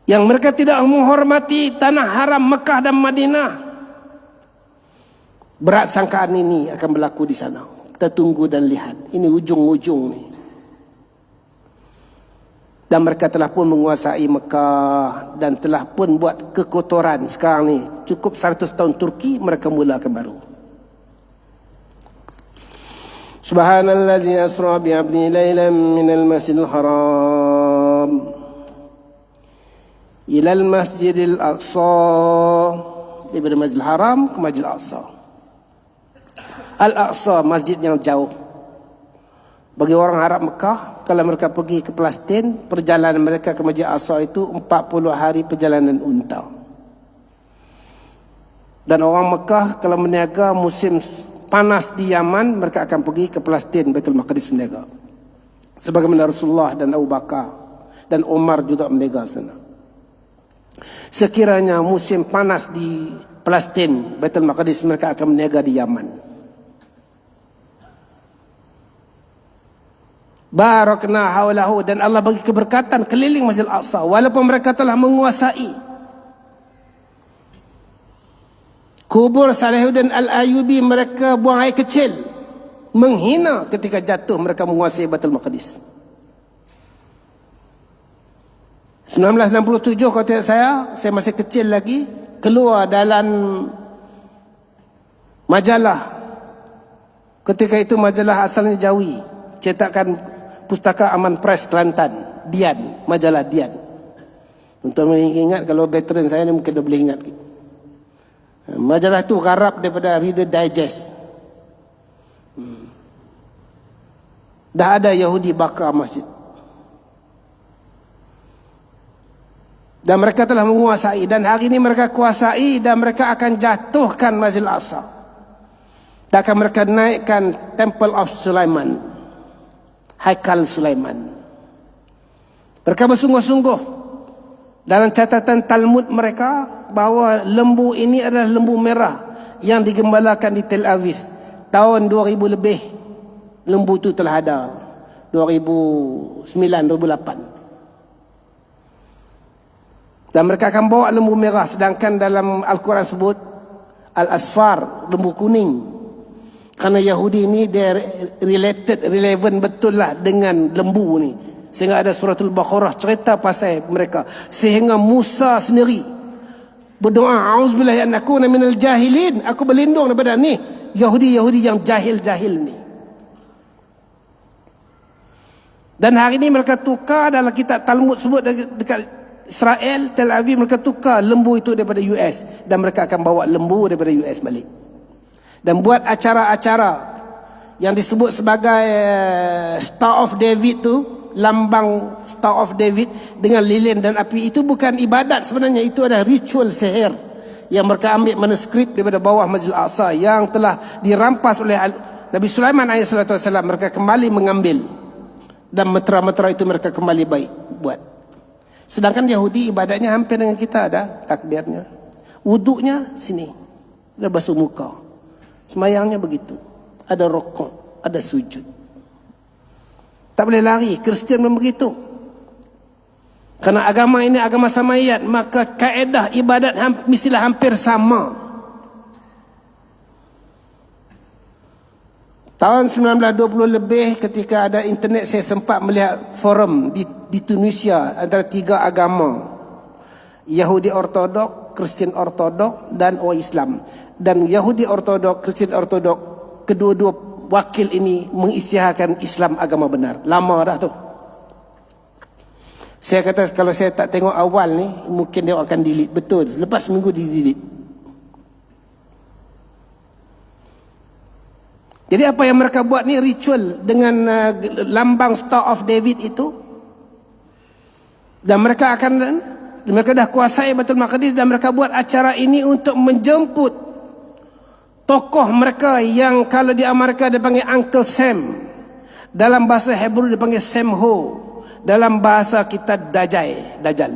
Yang mereka tidak menghormati tanah haram Mekah dan Madinah. Berat sangkaan ini akan berlaku di sana. Kita tunggu dan lihat. Ini ujung-ujung ni. Dan mereka telah pun menguasai Mekah dan telah pun buat kekotoran. Sekarang ni cukup 100 tahun Turki, mereka mulakan baru. Subhanallazi asra bi 'abdihi lailan minal masjidil haram ilal masjidil aqsa, daripada Masjidil Haram ke Masjidil Aqsa. Al-Aqsa, masjid yang jauh. Bagi orang Arab Mekah, kalau mereka pergi ke Palestin, perjalanan mereka ke Masjid Al-Aqsa itu 40 hari perjalanan unta. Dan orang Mekah kalau meniaga musim panas di Yaman, mereka akan pergi ke Palestin, Baitul Maqdis meniaga. Sebagaimana Rasulullah dan Abu Bakar dan Umar juga meniaga sana. Sekiranya musim panas di Palestin, Baitul Maqdis, mereka akan meniaga di Yaman. Barakna haulahu, dan Allah bagi keberkatan keliling Masjid Al-Aqsa walaupun mereka telah menguasai. Kubur Salahuddin Al-Ayyubi mereka buang air kecil, menghina ketika jatuh mereka menguasai Baitul Maqdis. 1967 kalau tidak saya masih kecil lagi, keluar dalam majalah, ketika itu majalah asalnya Jawi, cetakan Pustaka Aman Press Kelantan, Dian, majalah Dian. Untuk mengingat, kalau veteran saya ni mungkin dah boleh ingat. Majalah itu garap daripada Reader Digest. Dah ada Yahudi bakar masjid. Dan mereka telah menguasai, dan hari ini mereka kuasai, dan mereka akan jatuhkan Masjid Al-Aqsa. Dan akan mereka naikkan Temple of Sulaiman, Haikal Sulaiman. Mereka bersungguh-sungguh dalam catatan Talmud mereka bahawa lembu ini adalah lembu merah yang digembalakan di Tel Aviv tahun 2000 lebih. Lembu itu telah ada 2009, 2008. Dan mereka akan bawa lembu merah, sedangkan dalam Al-Quran sebut Al-Asfar, lembu kuning. Kerana Yahudi ini dia relevant betul lah dengan lembu ni. Sehingga ada suratul Baqarah cerita pasal mereka. Sehingga Musa sendiri berdoa, auzubillahi an akuna minal jahilin, aku berlindung daripada ni Yahudi-Yahudi yang jahil-jahil ni. Dan hari ini mereka tukar dalam kitab Talmud sebut dekat Israel, Tel Aviv, mereka tukar lembu itu daripada US, dan mereka akan bawa lembu daripada US balik dan buat acara-acara yang disebut sebagai Star of David tu, lambang Star of David dengan lilin dan api. Itu bukan ibadat sebenarnya, itu adalah ritual sihir yang mereka ambil manuskrip daripada bawah Masjid Al-Aqsa yang telah dirampas oleh Nabi Sulaiman AS. Mereka kembali mengambil, dan metera-metera itu mereka kembali baik buat. Sedangkan Yahudi ibadatnya hampir dengan kita, ada takbirnya, wuduknya sini, ada basuh muka, semayangnya begitu, ada rokok, ada sujud, tak boleh lari. Kristian pun begitu. Kerana agama ini agama samayat, maka kaedah ibadat mestilah hampir sama. Tahun 1920 lebih, ketika ada internet, saya sempat melihat forum di Tunisia antara tiga agama, Yahudi Ortodok, Kristian Ortodok, dan orang Islam. Dan Yahudi Ortodok, Kristian Ortodok, kedua-dua wakil ini mengisytiharkan Islam agama benar. Lama dah tu. Saya kata kalau saya tak tengok awal ni, mungkin dia akan delete. Betul, lepas seminggu di delete. Jadi apa yang mereka buat ni ritual dengan lambang Star of David itu. Dan mereka dah kuasai Baitul Maqdis, dan mereka buat acara ini untuk menjemput tokoh mereka yang kalau di Amerika dia panggil Uncle Sam. Dalam bahasa Hebrew dia panggil Sam Ho. Dalam bahasa kita Dajjal.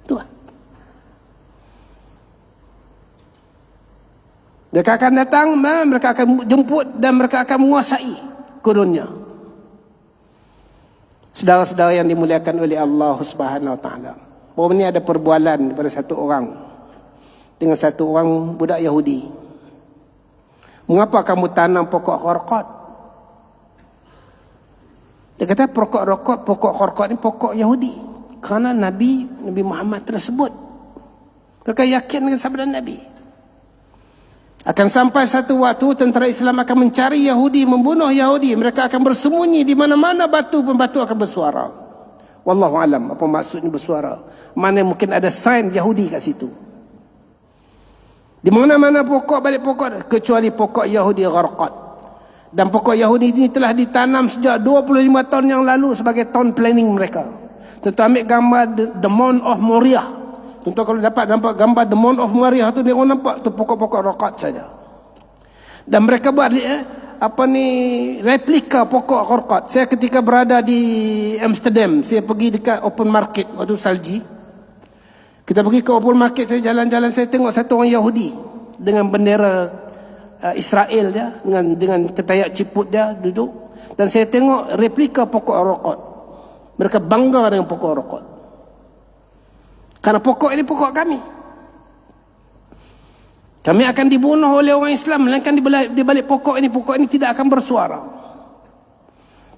Itu lah. Mereka akan datang, mereka akan jemput, dan mereka akan menguasai kononnya. Saudara-saudara yang dimuliakan oleh Allah Subhanahu Wa Taala, bahawa ini ada perbualan daripada satu orang dengan satu orang budak Yahudi. Mengapa kamu tanam pokok kharqat? Dia kata pokok kharqat ni pokok Yahudi. Kerana Nabi Muhammad telah sebut. Mereka yakin dengan sabda Nabi. Akan sampai satu waktu tentera Islam akan mencari Yahudi, membunuh Yahudi. Mereka akan bersembunyi di mana-mana batu pun batu akan bersuara. Wallahu alam apa maksudnya bersuara. Mana mungkin ada sign Yahudi kat situ. Di mana-mana pokok balik pokok, kecuali pokok Yahudi Gharqad. Dan pokok Yahudi ini telah ditanam sejak 25 tahun yang lalu sebagai town planning mereka. Tuan ambil gambar the Mount of Moriah. Tuan kalau dapat nampak gambar the Mount of Moriah tu, dia orang nampak tu pokok-pokok rokat saja. Dan mereka buat replika pokok rokat. Saya ketika berada di Amsterdam, saya pergi dekat open market waktu salji. Kita pergi ke open market, saya jalan-jalan, saya tengok satu orang Yahudi dengan bendera Israel dia, dengan ketayak ciput dia duduk, dan saya tengok replika pokok rokok. Mereka bangga dengan pokok rokok, karena pokok ini pokok kami. Kami akan dibunuh oleh orang Islam, melainkan di balik pokok ini tidak akan bersuara.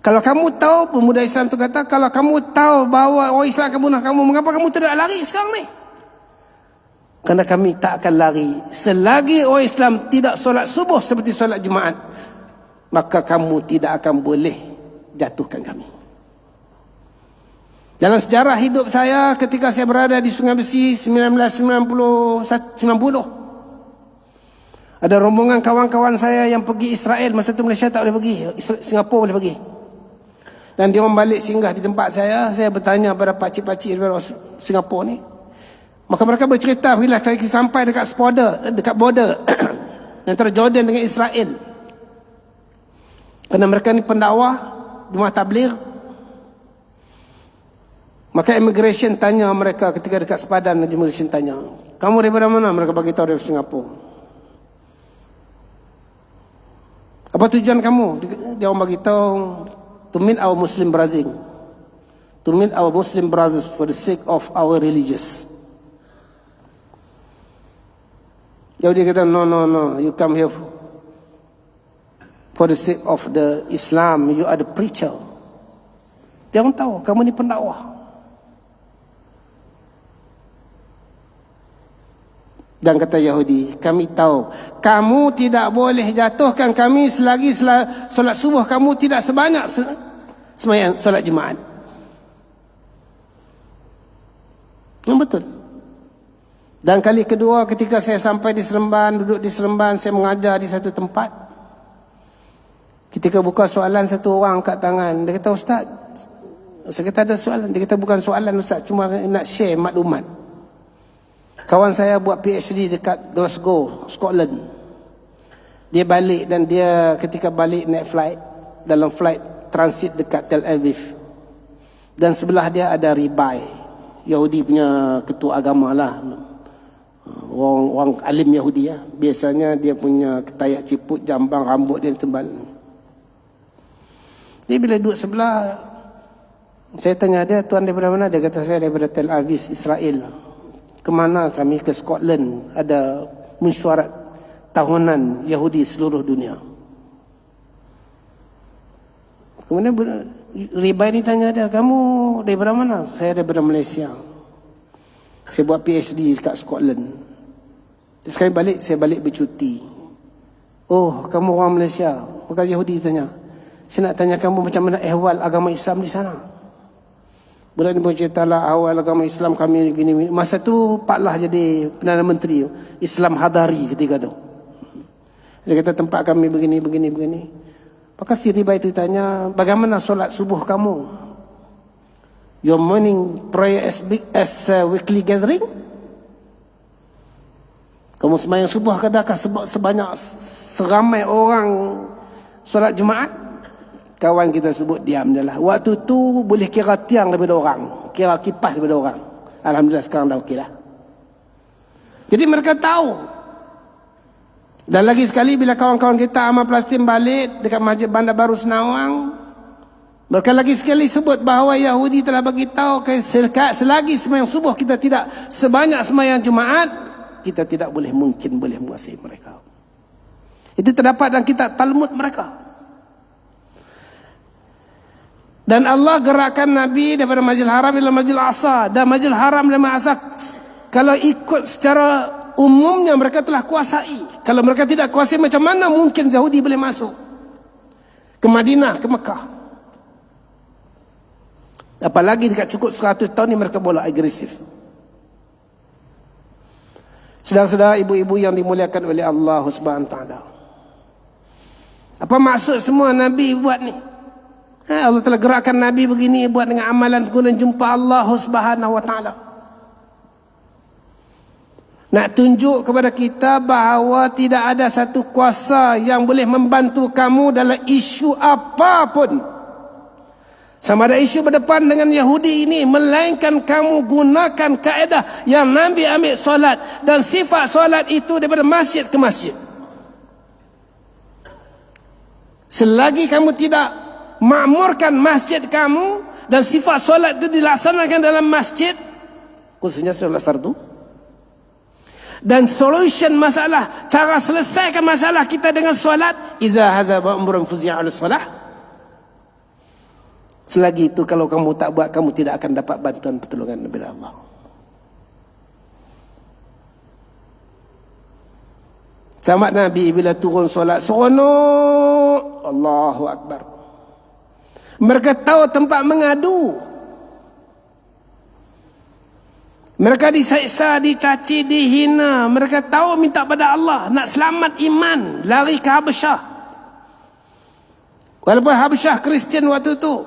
Kalau kamu tahu, pemuda Islam itu kata, kalau kamu tahu bahawa orang Islam akan bunuh kamu, mengapa kamu tidak lari sekarang ni? Karena kami tak akan lari selagi orang Islam tidak solat subuh seperti solat Jumaat, maka kamu tidak akan boleh jatuhkan kami. Dalam sejarah hidup saya ketika saya berada di Sungai Besi 1990, ada rombongan kawan-kawan saya yang pergi Israel. Masa itu Malaysia tak boleh pergi, Singapura boleh pergi. Dan dia orang balik singgah di tempat saya bertanya pada pakcik-pakcik daripada Singapura ni. Maka mereka bercerita bila saya sampai dekat border antara Jordan dengan Israel. Kerana mereka ni pendakwah Jemaah Tabligh. Maka immigration tanya mereka ketika dekat sepadan, immigration tanya, kamu daripada mana? Mereka bagi tahu dari Singapura. Apa tujuan kamu? Dia orang bagi tahu, to meet our Muslim brothers, for the sake of our religious. Jadi dia kata, no, you come here for the sake of the Islam, you are the preacher. Dia orang tahu kamu ni pendakwah. Dan kata Yahudi, kami tahu kamu tidak boleh jatuhkan kami selagi solat subuh kamu tidak sebanyak sembahyang solat Jumaat. Yang betul. Dan kali kedua ketika saya sampai di Seremban, duduk di Seremban, saya mengajar di satu tempat. Ketika buka soalan, satu orang angkat tangan. Dia kata, Ustaz, saya kata ada soalan. Dia kata, bukan soalan Ustaz, cuma nak share maklumat. Kawan saya buat PhD dekat Glasgow, Scotland. Dia balik, dan dia ketika balik naik flight, dalam flight transit dekat Tel Aviv. Dan sebelah dia ada Ribai, Yahudi punya ketua agama lah. Orang alim Yahudi ya. Biasanya dia punya ketayak ciput, jambang, rambut dia tebal. Dia bila duduk sebelah, saya tanya dia, tuan daripada mana? Dia kata, saya daripada Tel Aviv, Israel. Kemana? Kami ke Scotland, ada mesyuarat tahunan Yahudi seluruh dunia. Kemudian Ribai ni tanya dia, kamu daripada mana? Saya daripada Malaysia. Saya buat PhD dekat Scotland. Sekali balik, saya balik bercuti. Oh, kamu orang Malaysia? Bukan Yahudi tanya. Saya nak tanya kamu macam mana ehwal agama Islam di sana. Bulan ni bercerita lah awal agama Islam kami gini. Masa tu Pak Lah jadi Perdana Menteri Islam Hadari ketika tu. Dia kata tempat kami begini. Maka si Ribai itu tanya, bagaimana solat subuh kamu? Your morning prayer as big as weekly gathering? Kamu sembahyang subuh adakah sebanyak seramai orang solat Jumaat? Kawan kita sebut diam je lah. Waktu tu boleh kira tiang daripada orang, kira kipas daripada orang. Alhamdulillah sekarang dah okey lah. Jadi mereka tahu. Dan lagi sekali bila kawan-kawan kita amal Palestin balik dekat Masjid Bandar Baru Senawang, mereka lagi sekali sebut bahawa Yahudi telah bagi tahu selagi sembahyang subuh kita tidak sebanyak sembahyang Jumaat, kita tidak boleh menguasai mereka. Itu terdapat dalam kitab Talmud mereka. Dan Allah gerakkan Nabi daripada Masjidil Haram ila Masjidil Aqsa, dan Masjidil Haram dan Masjidil Aqsa kalau ikut secara umumnya mereka telah kuasai. Kalau mereka tidak kuasai, macam mana mungkin Yahudi boleh masuk ke Madinah, ke Mekah? Apalagi dekat cukup 100 tahun ni mereka bola agresif. Saudara-saudara, ibu-ibu yang dimuliakan oleh Allah Subhanahu Wa Taala, Apa maksud semua Nabi buat ni? Allah telah gerakkan Nabi begini buat dengan amalan guna jumpa Allah Subhanahu wa ta'ala. Nak tunjuk kepada kita bahawa tidak ada satu kuasa yang boleh membantu kamu dalam isu apapun. Sama ada isu berdepan dengan Yahudi ini, melainkan kamu gunakan kaedah yang Nabi ambil solat, dan sifat solat itu daripada masjid ke masjid. Selagi kamu tidak makmurkan masjid kamu dan sifat solat itu dilaksanakan dalam masjid, khususnya solat fardu, dan solution masalah, cara selesaikan masalah kita dengan solat, iza hazaba umrun fuzi'a ala solah. Selagi itu kalau kamu tak buat, kamu tidak akan dapat bantuan pertolongan daripada Allah. Sahabat Nabi bila turun solat seronok, Allahu Akbar. Mereka tahu tempat mengadu. Mereka diseksa, dicaci, dihina. Mereka tahu minta pada Allah, nak selamat iman, lari ke Habasyah. Walaupun Habasyah Kristian waktu itu,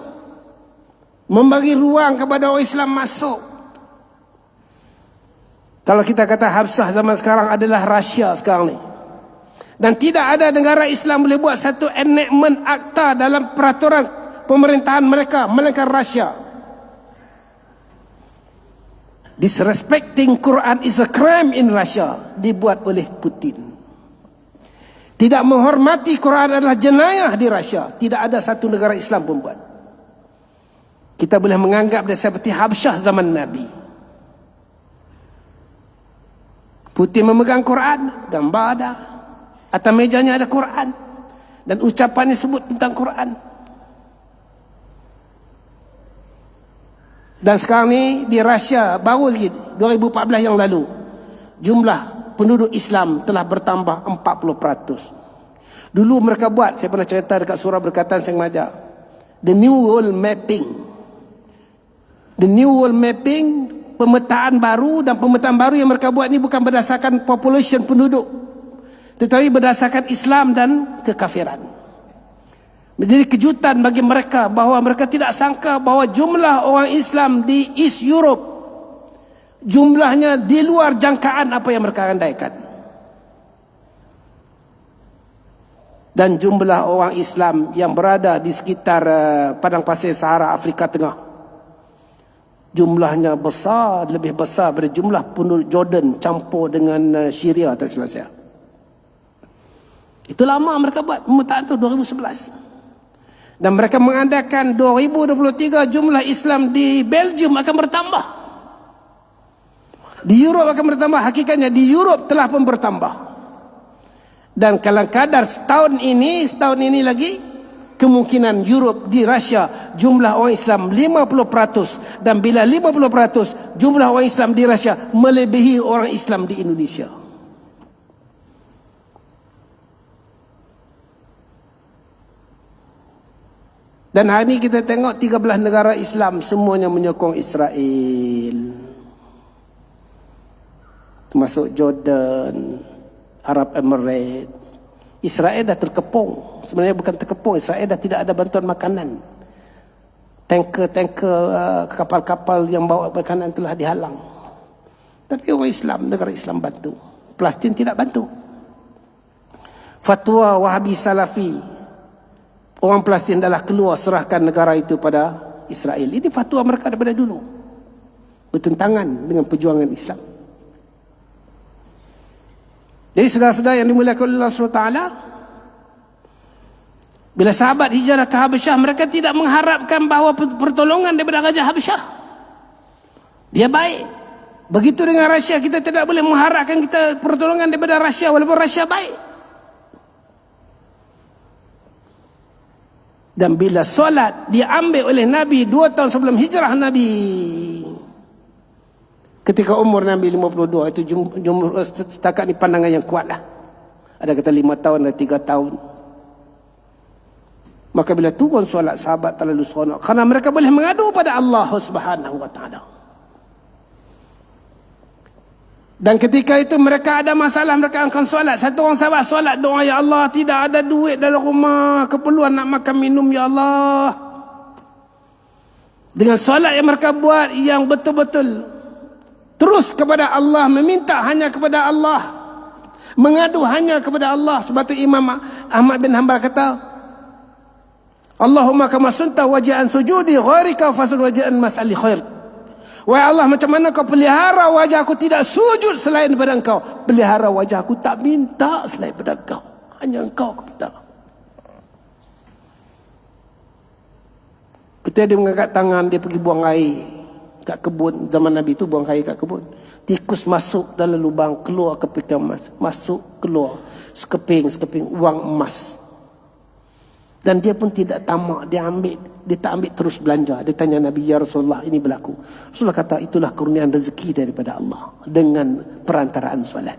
membagi ruang kepada orang Islam masuk. Kalau kita kata Habsyah zaman sekarang adalah Rusia sekarang ni. Dan tidak ada negara Islam boleh buat satu enactment akta dalam peraturan pemerintahan mereka melainkan Rusia. Disrespecting Quran is a crime in Russia, dibuat oleh Putin. Tidak menghormati Quran adalah jenayah di Rusia. Tidak ada satu negara Islam pun buat. Kita boleh menganggap dia seperti Habsyah zaman Nabi. Putin memegang Quran, gambar ada, atas mejanya ada Quran, dan ucapannya sebut tentang Quran. Dan sekarang ni di Rusia, baru lagi 2014 yang lalu, jumlah penduduk Islam telah bertambah 40%. Dulu mereka buat, saya pernah cerita dekat surah berkatan Seng Majak, the new world mapping. The new world mapping, pemetaan baru, dan pemetaan baru yang mereka buat ni bukan berdasarkan population penduduk, tetapi berdasarkan Islam dan kekafiran. Menjadi kejutan bagi mereka bahawa mereka tidak sangka bahawa jumlah orang Islam di East Europe jumlahnya di luar jangkaan apa yang mereka andaikan. Dan jumlah orang Islam yang berada di sekitar padang pasir Sahara Afrika Tengah, jumlahnya besar, lebih besar daripada jumlah penduduk Jordan campur dengan Syria dan Selesai. Itu lama mereka buat pemetaan itu 2011. Dan mereka mengandalkan 2023 jumlah Islam di Belgium akan bertambah. Di Europe akan bertambah. Hakikatnya di Europe telah pun bertambah. Dan kalau kadar setahun ini lagi, kemungkinan Europe di Rusia jumlah orang Islam 50%, dan bila 50% jumlah orang Islam di Rusia melebihi orang Islam di Indonesia. Dan hari ini kita tengok 13 negara Islam semuanya menyokong Israel, termasuk Jordan, Arab Emirates. Israel dah terkepung. Sebenarnya bukan terkepung, Israel dah tidak ada bantuan makanan. Tanker-tanker, kapal-kapal yang bawa makanan telah dihalang. Tapi orang Islam, negara Islam bantu. Palestin tidak bantu. Fatwa Wahabi Salafi, orang Palestin adalah keluar serahkan negara itu pada Israel. Ini fatwa mereka daripada dulu, bertentangan dengan perjuangan Islam. Jadi saudara-saudara yang dimuliakan oleh Allah SWT, bila sahabat hijrah ke Habasyah, mereka tidak mengharapkan bahawa pertolongan daripada Raja Habasyah. Dia baik. Begitu dengan Rusia, kita tidak boleh mengharapkan kita pertolongan daripada Rusia walaupun Rusia baik. Dan bila solat diambil oleh Nabi 2 tahun sebelum hijrah Nabi, ketika umur Nabi 52, itu jumlah setakat ni pandangan yang kuat lah. Ada kata 5 tahun, ada 3 tahun. Maka bila turun solat, sahabat terlalu seronok kerana mereka boleh mengadu pada Allah Subhanahu wa ta'ala. Dan ketika itu mereka ada masalah, mereka akan solat. Satu orang sahabat solat doa, ya Allah, tidak ada duit dalam rumah, keperluan nak makan minum, ya Allah. Dengan solat yang mereka buat yang betul-betul terus kepada Allah, meminta hanya kepada Allah, mengadu hanya kepada Allah. Sebab itu Imam Ahmad bin Hanbal kata, Allahumma kama sunta waja'an sujudi ghairika fasun waja'an mas'ali khair. Wahai Allah, macam mana kau pelihara wajah aku tidak sujud selain daripada engkau, pelihara wajah aku tak minta selain daripada engkau, hanya engkau aku minta. Ketika dia mengangkat tangan, dia pergi buang air kat kebun. Zaman Nabi tu buang air kat kebun. Tikus masuk dalam lubang, keluar keping emas, masuk keluar sekeping wang emas. Dan dia pun tidak tamak, dia tak ambil terus belanja. Dia tanya Nabi, ya Rasulullah, ini berlaku. Rasulullah kata, itulah kurniaan rezeki daripada Allah dengan perantaraan solat.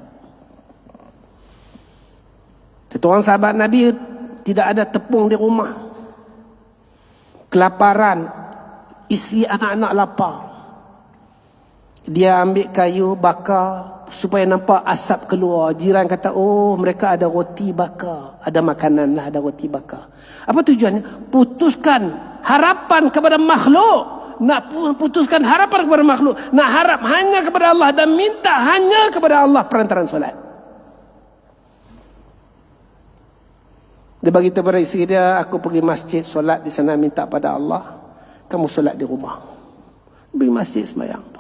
Satu orang sahabat Nabi tidak ada tepung di rumah, kelaparan, isi anak-anak lapar. Dia ambil kayu bakar supaya nampak asap keluar. Jiran kata, oh mereka ada roti bakar, ada makanan lah, ada roti bakar. Apa tujuannya? Putuskan harapan kepada makhluk. Nak putuskan harapan kepada makhluk, nak harap hanya kepada Allah dan minta hanya kepada Allah perantaraan solat. Dia bagi tahu pada isteri dia, aku pergi masjid solat di sana, minta pada Allah, kamu solat di rumah. Pergi masjid sembahyang.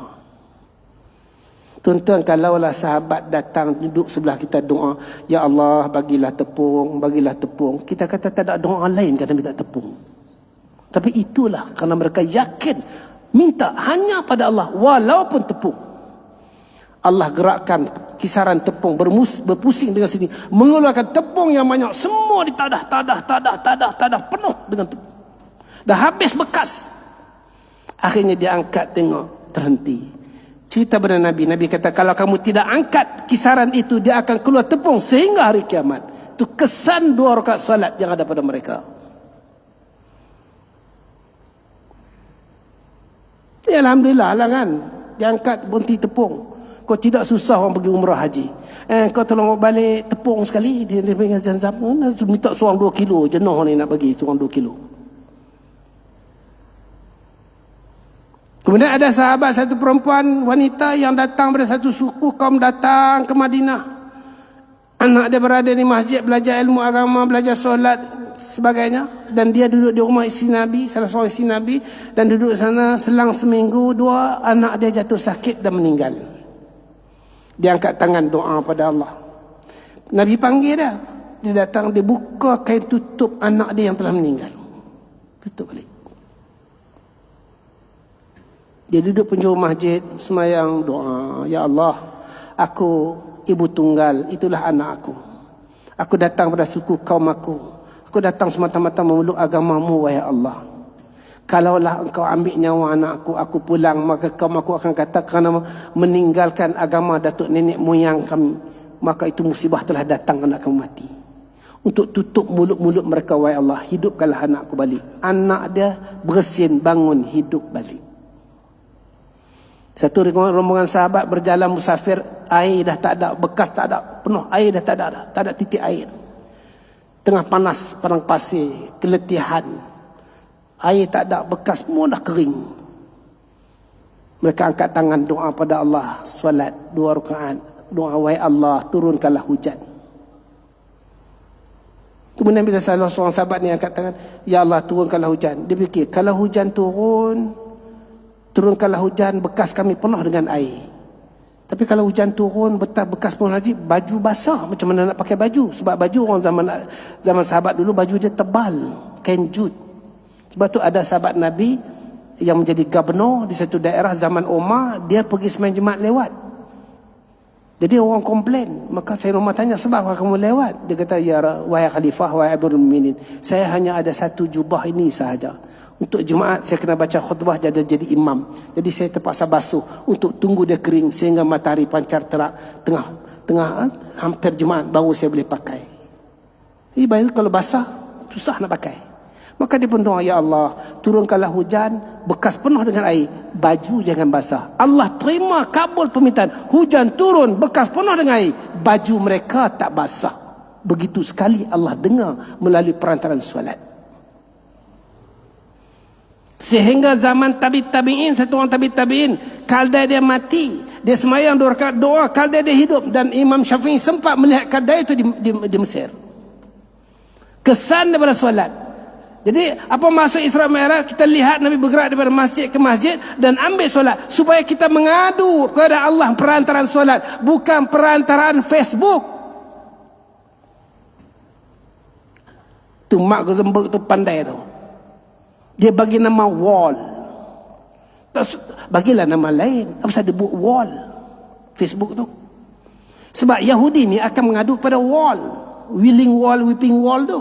Tuan-tuan, kalaulah sahabat datang duduk sebelah kita doa, ya Allah bagilah tepung, bagilah tepung, kita kata tak ada doa lain kerana minta tepung. Tapi itulah kerana mereka yakin minta hanya pada Allah walaupun tepung. Allah gerakkan kisaran tepung, berpusing dengan sini, mengeluarkan tepung yang banyak, semua ditadah penuh dengan tepung. Dah habis bekas. Akhirnya dia angkat, tengok, terhenti. Cerita pada Nabi, Nabi kata, kalau kamu tidak angkat kisaran itu, dia akan keluar tepung sehingga hari kiamat. Itu kesan 2 rakaat solat yang ada pada mereka. Ya Alhamdulillah lah kan, dia angkat berhenti tepung. Kau tidak susah orang pergi umrah haji. Kau tolong balik tepung sekali. Dia panggil Zam-Zam, minta seorang 2 kilo, jenuh ni nak bagi seorang 2 kilo. Kemudian ada sahabat, satu perempuan wanita yang datang pada satu suku kaum datang ke Madinah. Anak dia berada di masjid, belajar ilmu agama, belajar solat sebagainya. Dan dia duduk di rumah isteri Nabi, salah seorang isteri Nabi. Dan duduk di sana selang seminggu, 2 anak dia jatuh sakit dan meninggal. Dia angkat tangan doa pada Allah. Nabi panggil dia. Dia datang, dia buka kain tutup anak dia yang telah meninggal. Tutup balik. Dia duduk penjuru masjid, semayang doa, ya Allah, aku ibu tunggal, itulah anak aku. Aku datang pada suku kaum aku. Aku datang semata-mata memeluk agamamu, wahai Allah. Kalaulah engkau ambil nyawa anak aku pulang, maka kaum aku akan kata kerana meninggalkan agama datuk nenek moyang kami, maka itu musibah telah datang, anak kamu mati. Untuk tutup mulut-mulut mereka, wahai Allah, hidupkanlah anakku balik. Anak dia bersin, bangun, hidup balik. Satu rombongan sahabat berjalan musafir, air dah tak ada, bekas tak ada, penuh air dah tak ada titik air. Tengah panas, padang pasir, keletihan, air tak ada, bekas semua dah kering. Mereka angkat tangan doa pada Allah, solat 2 rakaat, doa, wahai Allah, turunkanlah hujan. Kemudian bila salah seorang sahabat ni angkat tangan, ya Allah, turunkanlah hujan. Dia fikir, kalau hujan turunkanlah hujan, bekas kami penuh dengan air. Tapi kalau hujan turun, bekas penuh lagi, baju basah, macam mana nak pakai baju? Sebab baju orang zaman sahabat dulu, baju dia tebal, kain jut. Sebab tu ada sahabat Nabi yang menjadi gubernur di satu daerah zaman Umar, dia pergi sembahyang Jumaat lewat. Jadi orang komplain, maka Sayyidina Umar tanya, sebab apa kamu lewat? Dia kata, ya wahai khalifah, wahai Amirul Mukminin, saya hanya ada satu jubah ini sahaja. Untuk Jumaat saya kena baca khutbah jadi imam. Jadi saya terpaksa basuh untuk tunggu dia kering sehingga matahari pancar terak tengah hampir Jumaat baru saya boleh pakai. Baik kalau basah susah nak pakai. Maka dia pun doa, ya Allah, turunkanlah hujan bekas penuh dengan air, baju jangan basah. Allah terima kabul permintaan. Hujan turun bekas penuh dengan air, baju mereka tak basah. Begitu sekali Allah dengar melalui perantaran solat. Sehingga zaman tabi'in, satu orang tabi'in, kaldai dia mati, dia semayang 2 rakaat doa, kaldai dia hidup. Dan Imam Syafi'i sempat melihat kaldai itu di Mesir. Kesan daripada solat. Jadi apa maksud Isra Mi'raj? Kita lihat Nabi bergerak daripada masjid ke masjid dan ambil solat, supaya kita mengadu kepada Allah perantaraan solat, bukan perantaraan Facebook. Tu Mark Zuckerberg tu pandai tu. Dia bagi nama wall. Bagilah nama lain. Apa sahaja buat wall Facebook tu? Sebab Yahudi ni akan mengadu pada wall, Wailing Wall, Weeping Wall tu.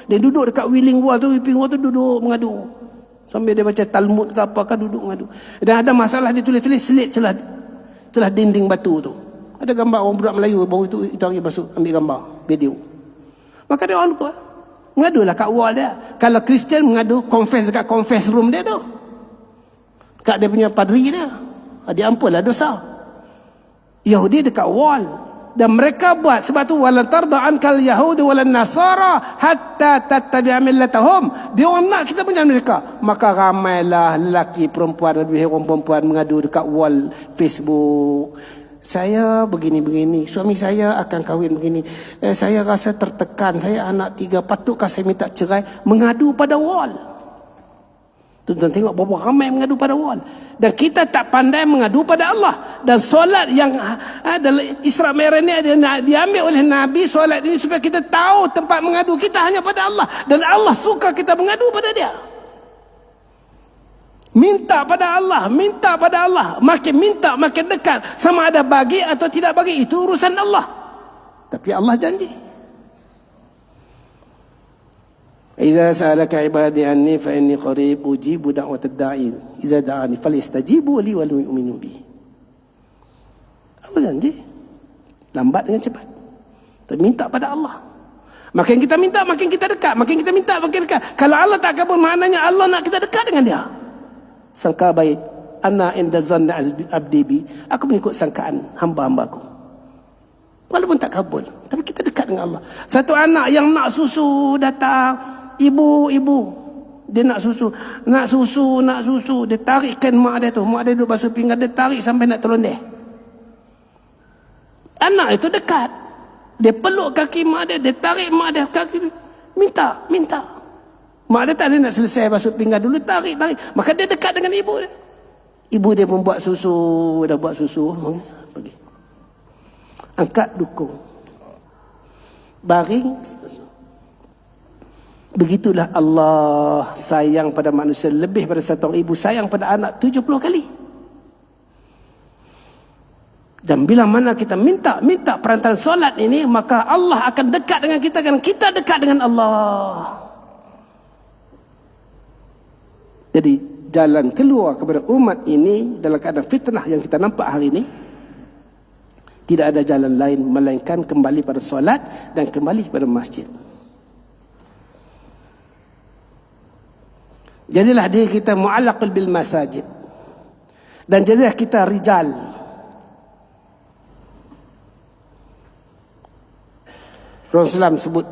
Dia duduk dekat Wailing Wall tu, Weeping Wall tu, duduk mengadu. Sambil dia baca Talmud ke apakah, duduk mengadu. Dan ada masalah dia tulis-tulis selit celah dinding batu tu. Ada gambar orang budak Melayu baru itu hari masuk ambil gambar video. Maka dia orang mengadulah kat wall dia. Kalau Kristian mengadu confess dekat confess room dia tu, kat dia punya padri dia. Dia ampunlah dosa. Yahudi dekat wall. Dan mereka buat sebab tu, walan tarda ankal yahudi walan nasara hatta tattabi'a millatahum. Dia orang nak kita macam mereka. Maka ramailah lelaki perempuan, lebih orang perempuan mengadu dekat wall Facebook. Saya begini-begini, suami saya akan kahwin begini, saya rasa tertekan, saya anak 3, patutkah saya minta cerai? Mengadu pada wall. Tuan-tuan tengok berapa ramai mengadu pada wall. Dan kita tak pandai mengadu pada Allah. Dan solat yang dalam Isra Mi'raj ni diambil oleh Nabi, solat ini supaya kita tahu tempat mengadu kita hanya pada Allah. Dan Allah suka kita mengadu pada dia. Minta pada Allah, minta pada Allah. Makin minta makin dekat. Sama ada bagi atau tidak bagi, itu urusan Allah. Tapi Allah janji, Iza sa'alaka ibadi anni fa inni qarib ujibu da'watad da'i iza da'ani falyastajibu li wal yu'minu bi. Apa janji? Lambat dengan cepat. Tapi minta pada Allah. Makin kita minta makin kita dekat, makin kita minta makin dekat. Kalau Allah tak kabul, maknanya Allah nak kita dekat dengan dia. Sangka baik, ana inda zanni abdi bi. Aku mengikut sangkaan hamba-hambaku. Walaupun tak kabul, tapi kita dekat dengan Allah. Satu anak yang nak susu datang, ibu dia nak susu, dia tarikkan mak dia tu, mak dia duduk basuh pinggan, dia tarik sampai nak terlondeh. Anak itu dekat, dia peluk kaki mak dia, dia tarik mak dia kaki, minta. Mak dia tak ada nak selesai basuh pinggan dulu, tarik, maka dia dekat dengan ibu dia. Ibu dia pun buat susu, dah buat susu, pergi angkat dukung, baring. Begitulah Allah sayang pada manusia lebih pada satu orang ibu sayang pada anak 70 kali. Dan bila mana kita minta perantaraan solat ini, maka Allah akan dekat dengan kita, kan kita dekat dengan Allah. Jadi jalan keluar kepada umat ini dalam keadaan fitnah yang kita nampak hari ini, tidak ada jalan lain melainkan kembali pada solat dan kembali kepada masjid. Jadilah diri kita mu'allaqul bil masajid. Dan jadilah kita rijal. Rasulullah sebut,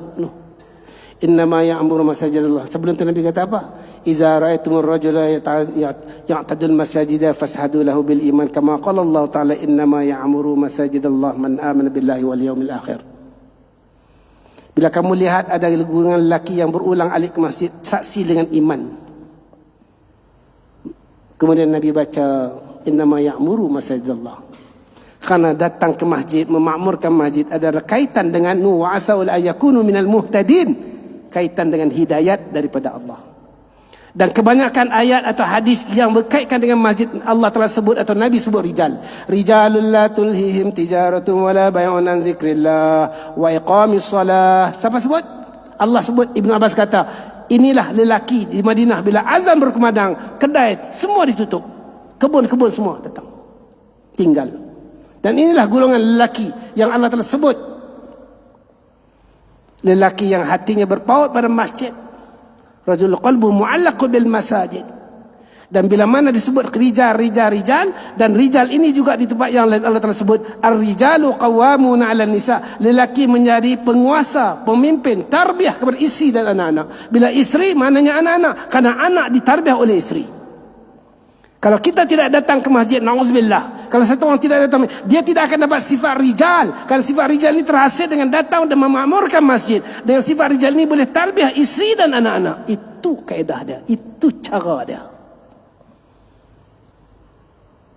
innama ya'muru masajidallah. Sebelum itu Nabi kata apa? Iza ra'aitumur rajula ya'tadul masajida fashhadu lahu bil iman kama qala Allah ta'ala innama ya'muru masajidallah man amana billahi wal yawmil akhir. Bila kamu lihat ada golongan lelaki yang berulang alik ke masjid, saksi dengan iman. Kemudian Nabi baca innama ya'muru masajidallah. Karena datang ke masjid, memakmurkan masjid ada kaitan dengan wa asaul ayakunu minal muhtadin, kaitan dengan hidayat daripada Allah. Dan kebanyakan ayat atau hadis yang berkaitan dengan masjid Allah telah sebut atau Nabi sebut rijal. Rijalul la tulhihim tijaratun wala bay'un an zikrillah wa iqamis shalah. Siapa sebut? Allah sebut. Ibn Abbas kata, inilah lelaki di Madinah bila azan berkumandang, kedai semua ditutup, kebun-kebun semua datang tinggal. Dan inilah golongan lelaki yang Allah telah sebut, lelaki yang hatinya berpaut pada masjid, Rajul qalbu mu'allaqun bil masajid. Dan bila mana disebut rijal dan rijal ini juga di tempat yang lain Allah telah sebut ar-rijalu qawwamuna 'alan nisa, lelaki menjadi penguasa, pemimpin, tarbiyah kepada isteri dan anak-anak. Bila isteri maknanya anak-anak, karena anak ditarbiyah oleh isteri. Kalau kita tidak datang ke masjid, na'udzubillah, kalau satu orang tidak datang, dia tidak akan dapat sifat rijal. Kalau sifat rijal ini terhasil dengan datang dan memakmurkan masjid. Dengan sifat rijal ini boleh tarbiyah isteri dan anak-anak. Itu kaedah dia, itu cara dia.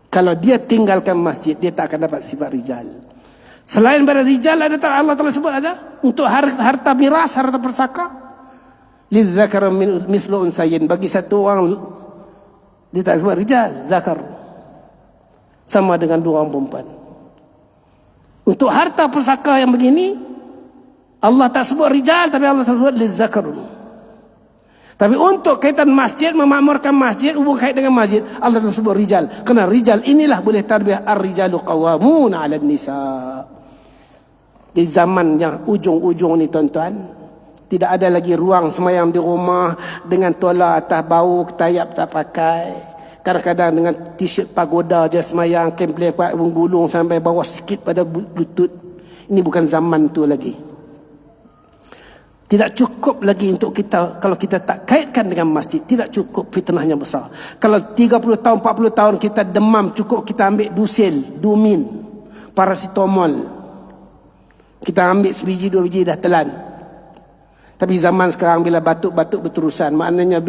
Kalau dia tinggalkan masjid, dia tak akan dapat sifat rijal. Selain pada rijal, ada Allah telah sebut ada untuk harta miras, harta persaka. Lidzakar mislu unsayin, bagi satu orang dia tak sebut rijal, zakar, sama dengan dua orang perempuan. Untuk harta persaka yang begini, Allah tak sebut rijal, tapi Allah sebut lidzakar. Tapi untuk kaitan masjid, memakmurkan masjid, hubung kait dengan masjid, Allah tersebut rijal. Kerana rijal inilah boleh tarbiyah. Ar-rijalu qawwamuna 'alan nisa. Di zaman yang ujung-ujung ni tuan-tuan, tidak ada lagi ruang semayang di rumah dengan tolak atas bau, tayap tak pakai. Kadang-kadang dengan t-shirt pagoda dia semayang, kempleh gulung sampai bawah sikit pada lutut. Ini bukan zaman tu lagi. Tidak cukup lagi untuk kita, kalau kita tak kaitkan dengan masjid, tidak cukup, fitnahnya besar. Kalau 30 tahun, 40 tahun kita demam, cukup kita ambil dusil, dumin, paracetamol. Kita ambil sebiji, dua biji dah telan. Tapi zaman sekarang bila batuk-batuk berterusan, maknanya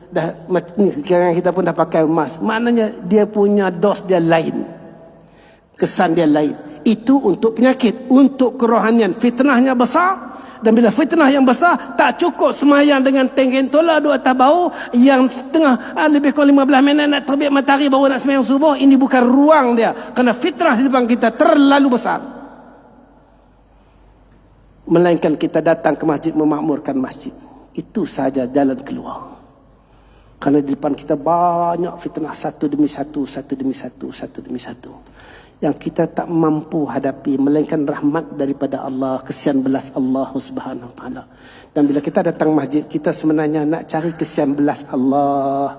dah ni sekarang kita pun dah pakai mask. Maknanya dia punya dos dia lain. Kesan dia lain. Itu untuk penyakit, untuk kerohanian, fitnahnya besar. Dan bila fitnah yang besar, tak cukup semayang dengan tenggentola dua atas bau yang setengah lebih kurang 15 minit nak terbit matahari baru nak semayang subuh. Ini bukan ruang dia, kerana fitnah di depan kita terlalu besar. Melainkan kita datang ke masjid, memakmurkan masjid. Itu saja jalan keluar. Kerana di depan kita banyak fitnah, satu demi satu, satu demi satu, satu demi satu, yang kita tak mampu hadapi, melainkan rahmat daripada Allah, kesian belas Allah Subhanahu Wa Taala. Dan bila kita datang masjid, kita sebenarnya nak cari kesian belas Allah,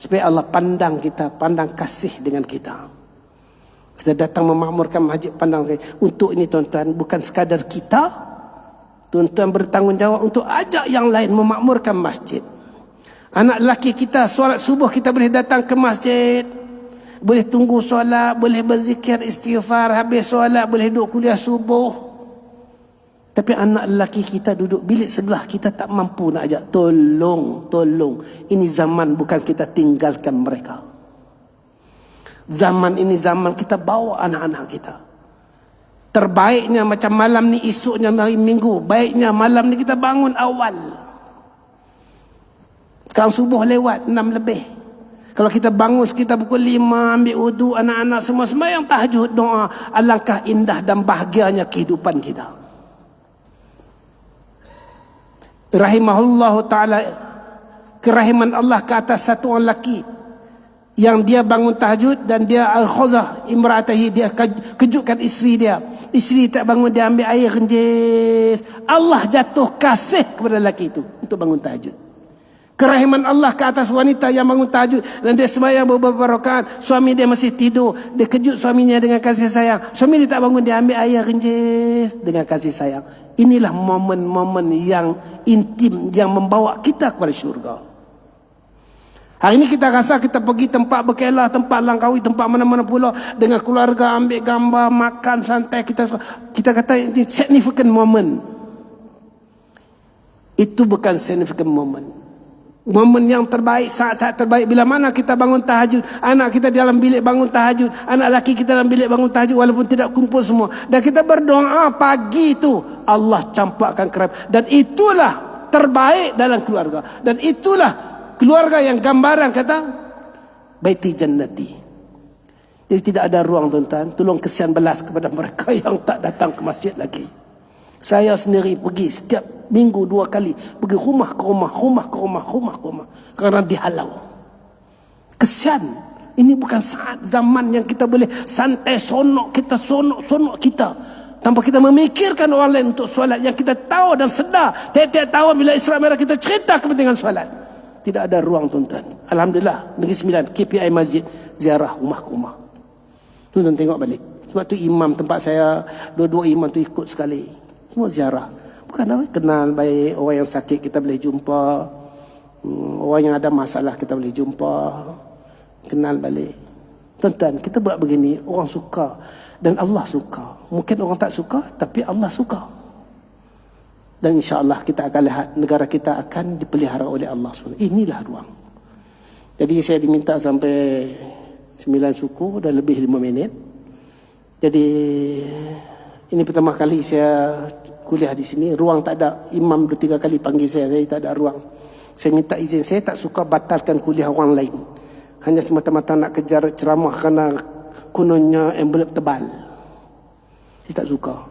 supaya Allah pandang kita, pandang kasih dengan kita. Kita datang memakmurkan masjid, pandang kita. Untuk ini tuan-tuan, bukan sekadar kita, tuan-tuan bertanggungjawab untuk ajak yang lain memakmurkan masjid. Anak lelaki kita, solat subuh kita boleh datang ke masjid, boleh tunggu solat, boleh berzikir istighfar, habis solat boleh duduk kuliah subuh. Tapi anak lelaki kita duduk bilik sebelah, kita tak mampu nak ajak. Tolong. Ini zaman bukan kita tinggalkan mereka. Zaman ini zaman kita bawa anak-anak kita. Terbaiknya macam malam ni, esoknya hari Minggu, baiknya malam ni kita bangun awal. Sekarang subuh lewat 6 lebih. Kalau kita bangun sekitar pukul 5, ambil wudu, anak-anak semua sembahyang tahajud, doa, alangkah indah dan bahagianya kehidupan kita. Rahimahullah ta'ala, kerahiman Allah ke atas satu orang lelaki yang dia bangun tahajud dan dia al-khuzah imra'atahi, dia kejutkan isteri dia. Isteri tak bangun, dia ambil air renjis. Allah jatuh kasih kepada lelaki itu untuk bangun tahajud. Kerahiman Allah ke atas wanita yang bangun tahajud dan dia sembahyang beberapa rakaat, suami dia masih tidur, dia kejut suaminya dengan kasih sayang. Suami dia tak bangun, dia ambil air renjis dengan kasih sayang. Inilah momen-momen yang intim yang membawa kita kepada syurga. Hari ini kita rasa kita pergi tempat berkelah, tempat langkawi, tempat mana-mana pula dengan keluarga, ambil gambar, makan santai, kita kata ini significant moment. Itu bukan significant moment. Momen yang terbaik, saat-saat terbaik bila mana kita bangun tahajud, anak kita dalam bilik bangun tahajud, anak lelaki kita dalam bilik bangun tahajud walaupun tidak kumpul semua, dan kita berdoa pagi itu, Allah campakkan kerap. Dan itulah terbaik dalam keluarga, dan itulah keluarga yang gambaran kata baiti jannati. Jadi tidak ada ruang tuan-tuan. Tolong kesian belas kepada mereka yang tak datang ke masjid lagi. Saya sendiri pergi setiap minggu 2 kali, pergi rumah ke rumah, kerana dihalau. Kesian. Ini bukan saat zaman yang kita boleh santai, sonok kita. tanpa kita memikirkan orang lain untuk solat, yang kita tahu dan sedar tiap-tiap tahun bila Isra Mi'raj kita cerita kepentingan solat. Tidak ada ruang, tuan-tuan. Alhamdulillah, Negeri Sembilan, KPI Masjid, ziarah rumah ke rumah. Tuan-tuan tengok balik. Sebab tu imam tempat saya, dua-dua imam tu ikut sekali. Semua ziarah. Bukan apa, kenal baik. Orang yang sakit kita boleh jumpa. Orang yang ada masalah kita boleh jumpa. Kenal balik. Tuan-tuan, kita buat begini, orang suka. Dan Allah suka. Mungkin orang tak suka, tapi Allah suka. Dan insya-Allah kita akan lihat negara kita akan dipelihara oleh Allah SWT. Inilah ruang. Jadi saya diminta sampai 9 suku, dah lebih 5 minit. Jadi ini pertama kali saya kuliah di sini. Ruang tak ada. Imam 2-3 kali panggil saya tak ada ruang. Saya minta izin. Saya tak suka batalkan kuliah orang lain. Hanya semata-mata nak kejar ceramah kerana kononnya envelope tebal. Saya tak suka.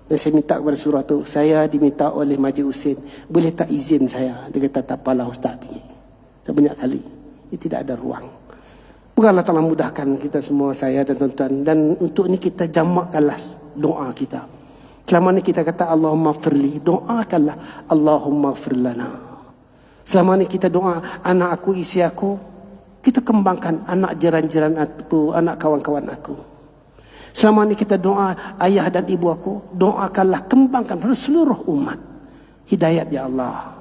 Dan saya minta kepada surah tu, saya diminta oleh Majid Husin, boleh tak izin saya? Dia kata, tak apalah Ustaz. Sebanyak kali. Ini tidak ada ruang. Bukan Allah Ta'ala mudahkan kita semua, saya dan tuan-tuan. Dan untuk ini kita jamakkanlah doa kita. Selama ni kita kata Allahumma firli, doakanlah Allahumma firlana. Selama ni kita doa anak aku, isi aku, kita kembangkan anak jiran-jiran aku, anak kawan-kawan aku. Selama ni kita doa ayah dan ibu aku, doakanlah, kembangkan pada seluruh umat. Hidayat ya Allah.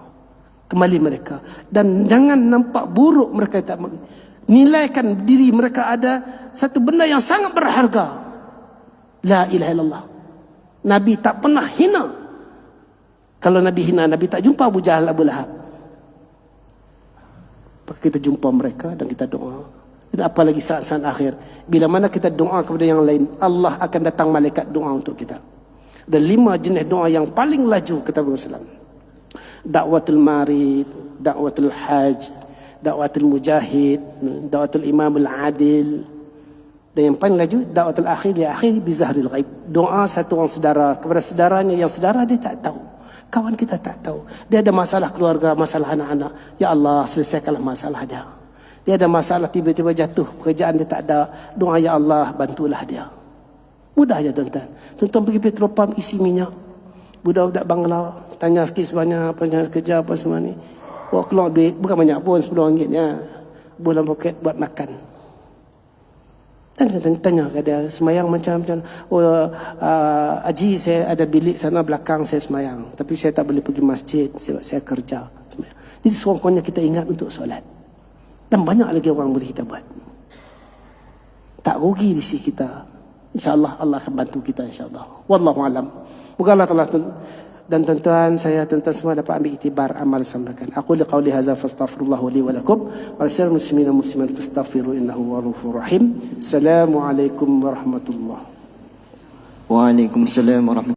Kembali mereka. Dan jangan nampak buruk mereka. Nilaikan diri mereka ada satu benda yang sangat berharga. La ilaha illallah. Nabi tak pernah hina. Kalau Nabi hina, Nabi tak jumpa Abu Jahal, Abu Lahab. Maka kita jumpa mereka dan kita doa. Dan apalagi saat-saat akhir, bila mana kita doa kepada yang lain, Allah akan datang malaikat doa untuk kita. Dan 5 jenis doa yang paling laju kata Rasulullah SAW. Da'watul marid, da'watul haj, da'watul mujahid, da'watul imamul adil. Dan yang paling laju, da'watul akhir li akhir bi zahril ghaib. Doa satu orang saudara kepada saudaranya yang saudara dia tak tahu. Kawan kita tak tahu. Dia ada masalah keluarga, masalah anak-anak. Ya Allah, selesaikanlah masalah dia. Dia ada masalah, tiba-tiba jatuh, pekerjaan dia tak ada. Doa ya Allah, bantulah dia. Mudah je tuan-tuan. Tuan-tuan pergi petrolpam, isi minyak. Budak-budak Bangla tanya sikit sebanyak apa kerja apa semua ni. Bawa keluar duit, bukan banyak pun, RM10 ya. Bulan poket buat makan. Tanya ke dia, semayang macam-macam. Haji, saya ada bilik sana belakang saya semayang. Tapi saya tak boleh pergi masjid sebab saya kerja semayang. Jadi sekurang-kurangnya kita ingat untuk solat. Dan banyak lagi orang boleh kita buat. Tak rugi di sisi kita. InsyaAllah Allah akan bantu kita insyaAllah. Wallahu'alam. Moga Allah Ta'ala dan tuan-tuan, saya tuan-tuan semua dapat ambil iktibar amal sampaikan. Aku liqauli hadza fastaghfirullah li wa lakum wa lisal muslimina muslimat fastaghfiru innahu ghafurur rahim. Assalamualaikum warahmatullahi. Waalaikumsalam warahmatullahi